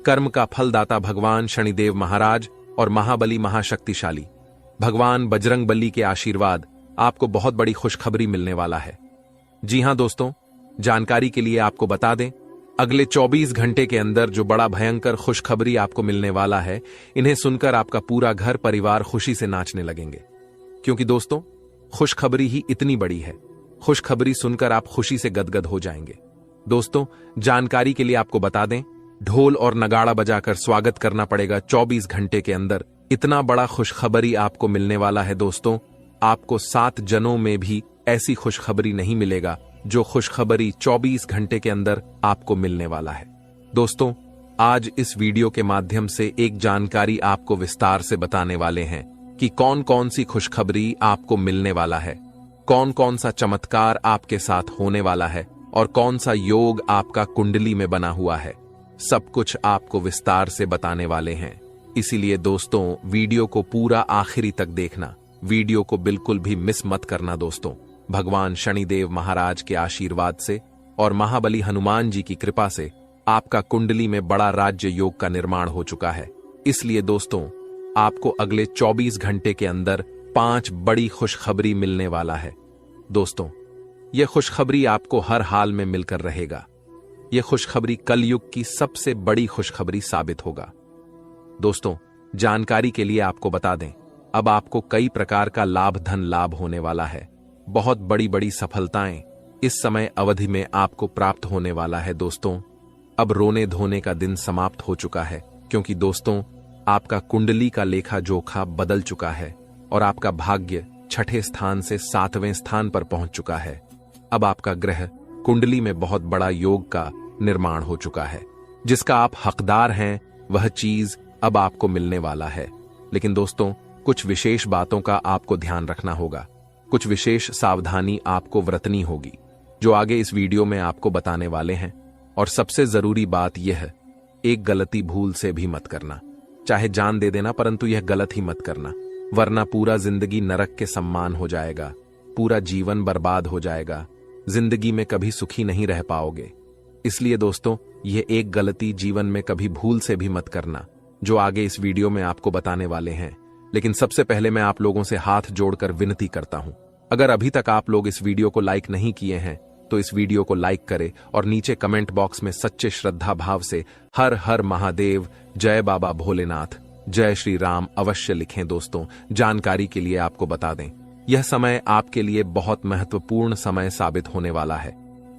कर्म का फलदाता भगवान शनिदेव महाराज और महाबली महाशक्तिशाली भगवान बजरंगबली के आशीर्वाद आपको बहुत बड़ी खुशखबरी मिलने वाला है। जी हां दोस्तों, जानकारी के लिए आपको बता दें, अगले 24 घंटे के अंदर जो बड़ा भयंकर खुशखबरी आपको मिलने वाला है, इन्हें सुनकर आपका पूरा घर परिवार खुशी से नाचने लगेंगे। क्योंकि दोस्तों, खुशखबरी ही इतनी बड़ी है खुशखबरी सुनकर आप खुशी से गदगद हो जाएंगे। दोस्तों, जानकारी के लिए आपको बता दें, ढोल और नगाड़ा बजाकर स्वागत करना पड़ेगा 24 घंटे के अंदर। इतना बड़ा खुशखबरी आपको मिलने वाला है। दोस्तों, आपको 7 जनों में भी ऐसी खुशखबरी नहीं मिलेगा जो खुशखबरी 24 घंटे के अंदर आपको मिलने वाला है। दोस्तों, आज इस वीडियो के माध्यम से एक जानकारी आपको विस्तार से बताने वाले हैं कि कौन कौन सी खुशखबरी आपको मिलने वाला है, कौन कौन सा चमत्कार आपके साथ होने वाला है और कौन सा योग आपका कुंडली में बना हुआ है। सब कुछ आपको विस्तार से बताने वाले हैं। इसीलिए दोस्तों, वीडियो को पूरा आखिरी तक देखना, वीडियो को बिल्कुल भी मिस मत करना। दोस्तों, भगवान शनिदेव महाराज के आशीर्वाद से और महाबली हनुमान जी की कृपा से आपका कुंडली में बड़ा राज्य योग का निर्माण हो चुका है। इसलिए दोस्तों, आपको अगले 24 घंटे के अंदर 5 बड़ी खुशखबरी मिलने वाला है। दोस्तों, यह खुशखबरी आपको हर हाल में मिलकर रहेगा। यह खुशखबरी कलयुग की सबसे बड़ी खुशखबरी साबित होगा। दोस्तों, जानकारी के लिए आपको बता दें, अब आपको कई प्रकार का धन लाभ होने वाला है। बहुत बड़ी बड़ी सफलताएं इस समय अवधि में आपको प्राप्त होने वाला है। दोस्तों, अब रोने धोने का दिन समाप्त हो चुका है, क्योंकि दोस्तों, आपका कुंडली का लेखा जोखा बदल चुका है और आपका भाग्य 6ठे स्थान से 7वें स्थान पर पहुंच चुका है। अब आपका ग्रह कुंडली में बहुत बड़ा योग का निर्माण हो चुका है। जिसका आप हकदार हैं वह चीज अब आपको मिलने वाला है। लेकिन दोस्तों, कुछ विशेष बातों का आपको ध्यान रखना होगा, कुछ विशेष सावधानी आपको बरतनी होगी, जो आगे इस वीडियो में आपको बताने वाले हैं। और सबसे जरूरी बात यह है, एक गलती भूल से भी मत करना। चाहे जान दे देना, परंतु यह गलत ही मत करना, वरना पूरा जिंदगी नरक के सम्मान हो जाएगा, पूरा जीवन बर्बाद हो जाएगा, जिंदगी में कभी सुखी नहीं रह पाओगे। इसलिए दोस्तों, यह एक गलती जीवन में कभी भूल से भी मत करना, जो आगे इस वीडियो में आपको बताने वाले हैं। लेकिन सबसे पहले मैं आप लोगों से हाथ जोड़कर विनती करता हूं, अगर अभी तक आप लोग इस वीडियो को लाइक नहीं किए हैं तो इस वीडियो को लाइक करें और नीचे कमेंट बॉक्स में सच्चे श्रद्धा भाव से हर हर महादेव, जय बाबा भोलेनाथ, जय श्री राम अवश्य लिखें। दोस्तों, जानकारी के लिए आपको बता दें, यह समय आपके लिए बहुत महत्वपूर्ण समय साबित होने वाला है।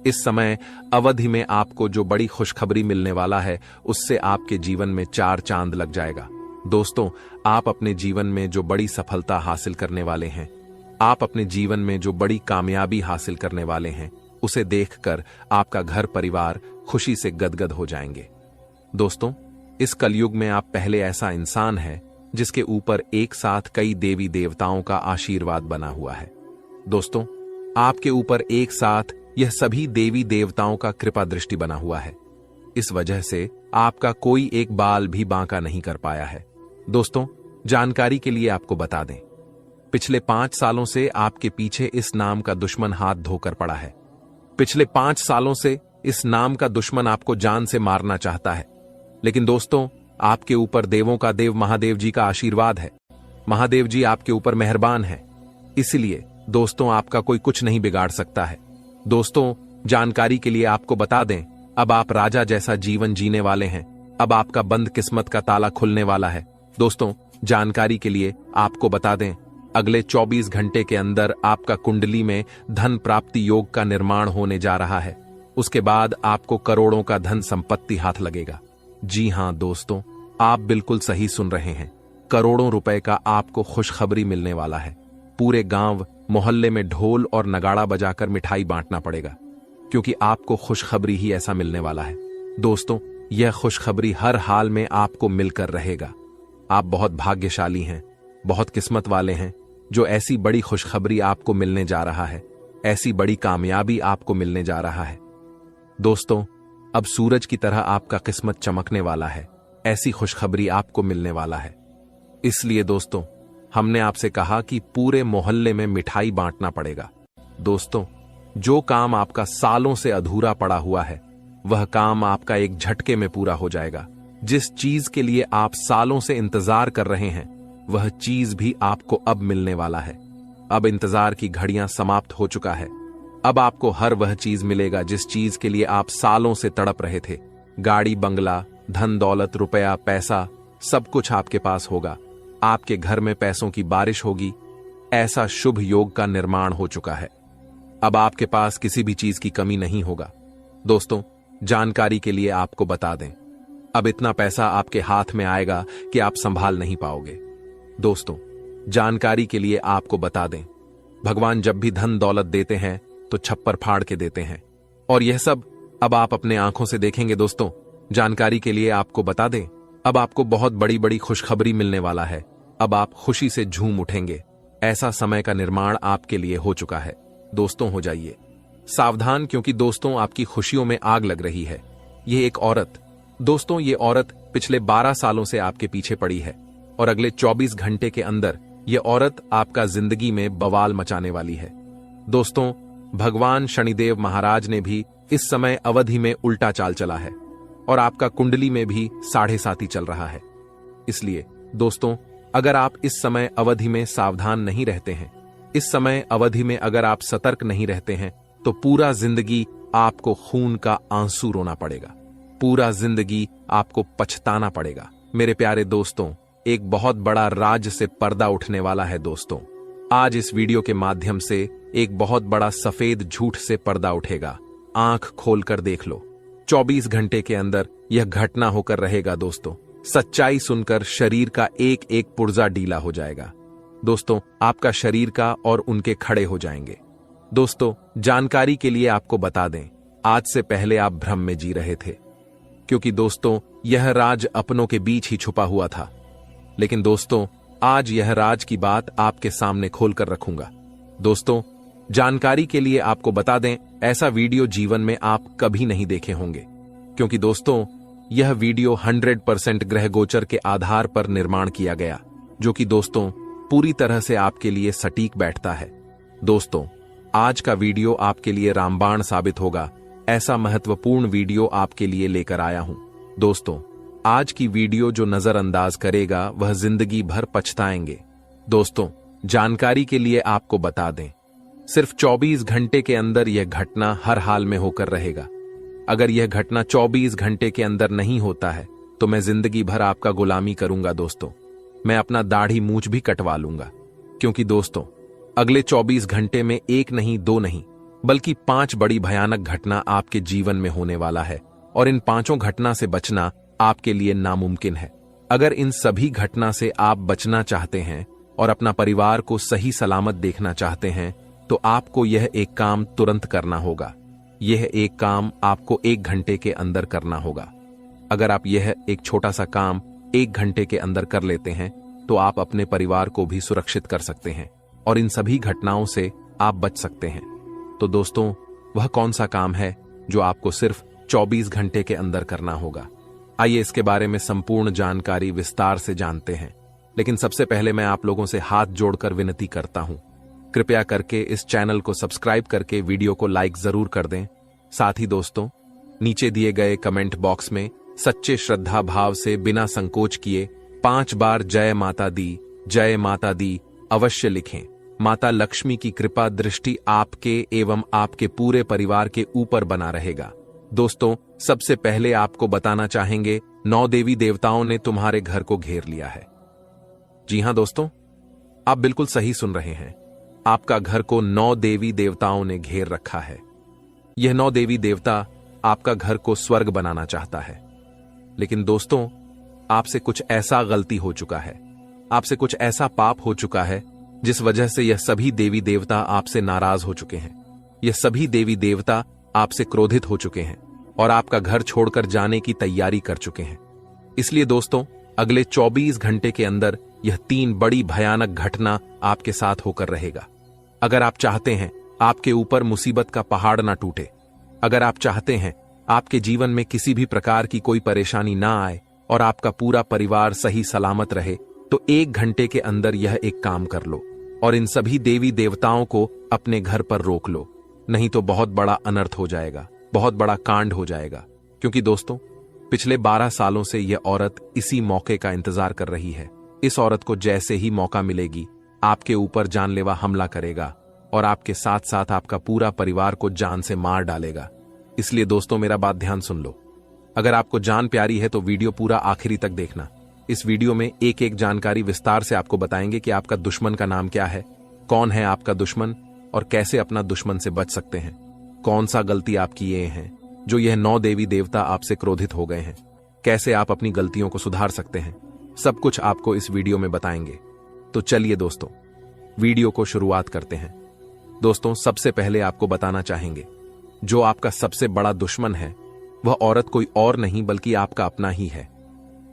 इस समय अवधि में आपको जो बड़ी खुशखबरी मिलने वाला है, उससे आपके जीवन में 4 चांद लग जाएगा। दोस्तों, आप अपने जीवन में जो बड़ी सफलता हासिल करने वाले हैं, आप अपने जीवन में जो बड़ी कामयाबी हासिल करने वाले हैं, उसे देखकर आपका घर परिवार खुशी से गदगद हो जाएंगे। दोस्तों, इस कलयुग में आप पहले ऐसा इंसान है जिसके ऊपर एक साथ कई देवी देवताओं का आशीर्वाद बना हुआ है। दोस्तों, आपके ऊपर एक साथ यह सभी देवी देवताओं का कृपा दृष्टि बना हुआ है। इस वजह से आपका कोई एक बाल भी बांका नहीं कर पाया है। दोस्तों, जानकारी के लिए आपको बता दें, पिछले 5 सालों से आपके पीछे इस नाम का दुश्मन हाथ धोकर पड़ा है। पिछले 5 सालों से इस नाम का दुश्मन आपको जान से मारना चाहता है। लेकिन दोस्तों, आपके ऊपर देवों का देव महादेव जी का आशीर्वाद है। महादेव जी आपके ऊपर मेहरबान है, इसलिए दोस्तों, आपका कोई कुछ नहीं बिगाड़ सकता है। दोस्तों, जानकारी के लिए आपको बता दें, अब आप राजा जैसा जीवन जीने वाले हैं। अब आपका बंद किस्मत का ताला खुलने वाला है। दोस्तों, जानकारी के लिए आपको बता दें, अगले 24 घंटे के अंदर आपका कुंडली में धन प्राप्ति योग का निर्माण होने जा रहा है। उसके बाद आपको करोड़ों का धन संपत्ति हाथ लगेगा। जी हां दोस्तों, आप बिल्कुल सही सुन रहे हैं, करोड़ों रुपए का आपको खुशखबरी मिलने वाला है। पूरे गांव मोहल्ले में ढोल और नगाड़ा बजाकर मिठाई बांटना पड़ेगा, क्योंकि आपको खुशखबरी ही ऐसा मिलने वाला है। दोस्तों, यह खुशखबरी हर हाल में आपको मिलकर रहेगा। आप बहुत भाग्यशाली हैं, बहुत किस्मत वाले हैं, जो ऐसी बड़ी खुशखबरी आपको मिलने जा रहा है, ऐसी बड़ी कामयाबी आपको मिलने जा रहा है। दोस्तों, अब सूरज की तरह आपका किस्मत चमकने वाला है, ऐसी खुशखबरी आपको मिलने वाला है। इसलिए दोस्तों, हमने आपसे कहा कि पूरे मोहल्ले में मिठाई बांटना पड़ेगा। दोस्तों, जो काम आपका सालों से अधूरा पड़ा हुआ है, वह काम आपका एक झटके में पूरा हो जाएगा। जिस चीज के लिए आप सालों से इंतजार कर रहे हैं, वह चीज भी आपको अब मिलने वाला है। अब इंतजार की घड़ियां समाप्त हो चुका है। अब आपको हर वह चीज मिलेगा जिस चीज के लिए आप सालों से तड़प रहे थे। गाड़ी, बंगला, धन दौलत, रुपया, पैसा, सब कुछ आपके पास होगा। आपके घर में पैसों की बारिश होगी। ऐसा शुभ योग का निर्माण हो चुका है। अब आपके पास किसी भी चीज की कमी नहीं होगा। दोस्तों, जानकारी के लिए आपको बता दें, अब इतना पैसा आपके हाथ में आएगा कि आप संभाल नहीं पाओगे। दोस्तों, जानकारी के लिए आपको बता दें, भगवान जब भी धन दौलत देते हैं तो छप्पर फाड़ के देते हैं, और यह सब अब आप अपने आंखों से देखेंगे। दोस्तों, जानकारी के लिए आपको बता दें, अब आपको बहुत बड़ी बड़ी खुशखबरी मिलने वाला है। अब आप खुशी से झूम उठेंगे। ऐसा समय का निर्माण आपके लिए हो चुका है। दोस्तों, हो जाइए सावधान, क्योंकि दोस्तों आपकी खुशियों में आग लग रही है। ये एक औरत, दोस्तों ये औरत पिछले 12 सालों से आपके पीछे पड़ी है, और अगले 24 घंटे के अंदर यह औरत आपका जिंदगी में बवाल मचाने वाली है। दोस्तों, भगवान शनिदेव महाराज ने भी इस समय अवधि में उल्टा चाल चला है, और आपका कुंडली में भी 7.5 चल रहा है। इसलिए दोस्तों, अगर आप इस समय अवधि में सावधान नहीं रहते हैं, इस समय अवधि में अगर आप सतर्क नहीं रहते हैं, तो पूरा जिंदगी आपको खून का आंसू रोना पड़ेगा, पूरा जिंदगी आपको पछताना पड़ेगा। मेरे प्यारे दोस्तों, एक बहुत बड़ा राज से पर्दा उठने वाला है। दोस्तों, आज इस वीडियो के माध्यम से एक बहुत बड़ा सफेद झूठ से पर्दा उठेगा। आंख खोलकर देख लो, 24 घंटे के अंदर यह घटना होकर रहेगा। दोस्तों, सच्चाई सुनकर शरीर का एक एक पुर्जा ढीला हो जाएगा। दोस्तों, आपका शरीर का और उनके खड़े हो जाएंगे। दोस्तों, जानकारी के लिए आपको बता दें, आज से पहले आप भ्रम में जी रहे थे, क्योंकि दोस्तों यह राज अपनों के बीच ही छुपा हुआ था। लेकिन दोस्तों, आज यह राज की बात आपके सामने खोलकर रखूंगा। दोस्तों, जानकारी के लिए आपको बता दें, ऐसा वीडियो जीवन में आप कभी नहीं देखे होंगे, क्योंकि दोस्तों यह वीडियो 100% ग्रह गोचर के आधार पर निर्माण किया गया, जो कि दोस्तों पूरी तरह से आपके लिए सटीक बैठता है। दोस्तों, आज का वीडियो आपके लिए रामबाण साबित होगा। ऐसा महत्वपूर्ण वीडियो आपके लिए लेकर आया हूं। दोस्तों, आज की वीडियो जो नजरअंदाज करेगा वह जिंदगी भर पछताएंगे। दोस्तों, जानकारी के लिए आपको बता दें, सिर्फ 24 घंटे के अंदर यह घटना हर हाल में होकर रहेगा। अगर यह घटना 24 घंटे के अंदर नहीं होता है तो मैं जिंदगी भर आपका गुलामी करूंगा। दोस्तों, मैं अपना दाढ़ी मूंछ भी कटवा लूंगा, क्योंकि दोस्तों अगले 24 घंटे में एक नहीं, दो नहीं, बल्कि 5 बड़ी भयानक घटना आपके जीवन में होने वाला है, और इन 5 घटना से बचना आपके लिए नामुमकिन है। अगर इन सभी घटना से आप बचना चाहते हैं और अपना परिवार को सही सलामत देखना चाहते हैं, तो आपको यह एक काम तुरंत करना होगा। यह एक काम आपको 1 घंटे के अंदर करना होगा। अगर आप यह एक छोटा सा काम 1 घंटे के अंदर कर लेते हैं, तो आप अपने परिवार को भी सुरक्षित कर सकते हैं, और इन सभी घटनाओं से आप बच सकते हैं। तो दोस्तों, वह कौन सा काम है जो आपको सिर्फ 24 घंटे के अंदर करना होगा? आइए इसके बारे में संपूर्ण जानकारी विस्तार से जानते हैं। लेकिन सबसे पहले मैं आप लोगों से हाथ जोड़कर विनती करता हूं, कृपया करके इस चैनल को सब्सक्राइब करके वीडियो को लाइक जरूर कर दें। साथ ही दोस्तों, नीचे दिए गए कमेंट बॉक्स में सच्चे श्रद्धा भाव से बिना संकोच किए 5 बार जय माता दी अवश्य लिखें। माता लक्ष्मी की कृपा दृष्टि आपके एवं आपके पूरे परिवार के ऊपर बना रहेगा। दोस्तों, सबसे पहले आपको बताना चाहेंगे, 9 देवी देवताओं ने तुम्हारे घर को घेर लिया है। जी हां दोस्तों, आप बिल्कुल सही सुन रहे हैं। आपका घर को 9 देवी देवताओं ने घेर रखा है। यह 9 देवी देवता आपका घर को स्वर्ग बनाना चाहता है। लेकिन दोस्तों, आपसे कुछ ऐसा गलती हो चुका है, आपसे कुछ ऐसा पाप हो चुका है, जिस वजह से यह सभी देवी देवता आपसे नाराज हो चुके हैं। यह सभी देवी देवता आपसे क्रोधित हो चुके हैं और आपका घर छोड़कर जाने की तैयारी कर चुके हैं। इसलिए दोस्तों, अगले 24 घंटे के अंदर यह 3 बड़ी भयानक घटना आपके साथ होकर रहेगा। अगर आप चाहते हैं आपके ऊपर मुसीबत का पहाड़ ना टूटे, अगर आप चाहते हैं आपके जीवन में किसी भी प्रकार की कोई परेशानी ना आए और आपका पूरा परिवार सही सलामत रहे, तो 1 घंटे के अंदर यह एक काम कर लो और इन सभी देवी देवताओं को अपने घर पर रोक लो, नहीं तो बहुत बड़ा अनर्थ हो जाएगा, बहुत बड़ा कांड हो जाएगा। क्योंकि दोस्तों, पिछले 12 सालों से यह औरत इसी मौके का इंतजार कर रही है। इस औरत को जैसे ही मौका मिलेगी, आपके ऊपर जानलेवा हमला करेगा और आपके साथ साथ आपका पूरा परिवार को जान से मार डालेगा। इसलिए दोस्तों, मेरा बात ध्यान सुन लो। अगर आपको जान प्यारी है तो वीडियो पूरा आखिरी तक देखना। इस वीडियो में एक एक जानकारी विस्तार से आपको बताएंगे कि आपका दुश्मन का नाम क्या है, कौन है आपका दुश्मन, और कैसे अपना दुश्मन से बच सकते हैं। कौन सा गलती आपकी ये है जो यह 9 देवी देवता आपसे क्रोधित हो गए हैं। कैसे आप अपनी गलतियों को सुधार सकते हैं, सब कुछ आपको इस वीडियो में बताएंगे। तो चलिए दोस्तों, वीडियो को शुरुआत करते हैं। दोस्तों, सबसे पहले आपको बताना चाहेंगे, जो आपका सबसे बड़ा दुश्मन है वह औरत कोई और नहीं बल्कि आपका अपना ही है।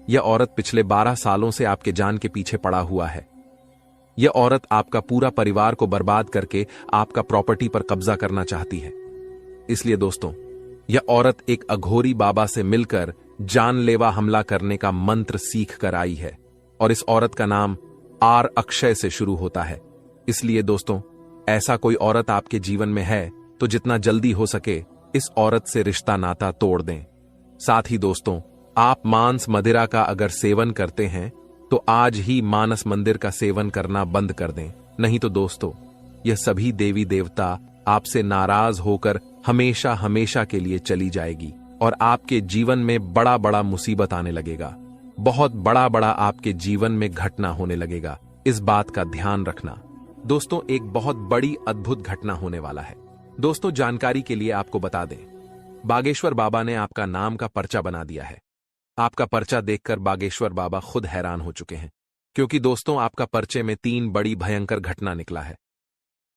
यह औरत पिछले 12 सालों से आपके जान के पीछे पड़ा हुआ है। यह औरत आपका पूरा परिवार को बर्बाद करके आपका प्रॉपर्टी पर कब्जा करना चाहती है। इसलिए दोस्तों, यह औरत एक अघोरी बाबा से मिलकर जानलेवा हमला करने का मंत्र सीख कर आई है और इस औरत का नाम आर अक्षय से शुरू होता है। इसलिए दोस्तों, ऐसा कोई औरत आपके जीवन में है तो जितना जल्दी हो सके इस औरत से रिश्ता नाता तोड़ दें। साथ ही दोस्तों, आप मांस मदिरा का अगर सेवन करते हैं तो आज ही मानस मंदिर का सेवन करना बंद कर दें, नहीं तो दोस्तों यह सभी देवी देवता आपसे नाराज होकर हमेशा हमेशा के लिए चली जाएगी और आपके जीवन में बड़ा बड़ा मुसीबत आने लगेगा। बहुत बड़ा बड़ा आपके जीवन में घटना होने लगेगा। इस बात का ध्यान रखना। दोस्तों, एक बहुत बड़ी अद्भुत घटना होने वाला है। दोस्तों, जानकारी के लिए आपको बता दें, बागेश्वर बाबा ने आपका नाम का पर्चा बना दिया है। आपका पर्चा देखकर बागेश्वर बाबा खुद हैरान हो चुके हैं, क्योंकि दोस्तों आपका पर्चे में 3 बड़ी भयंकर घटना निकला है।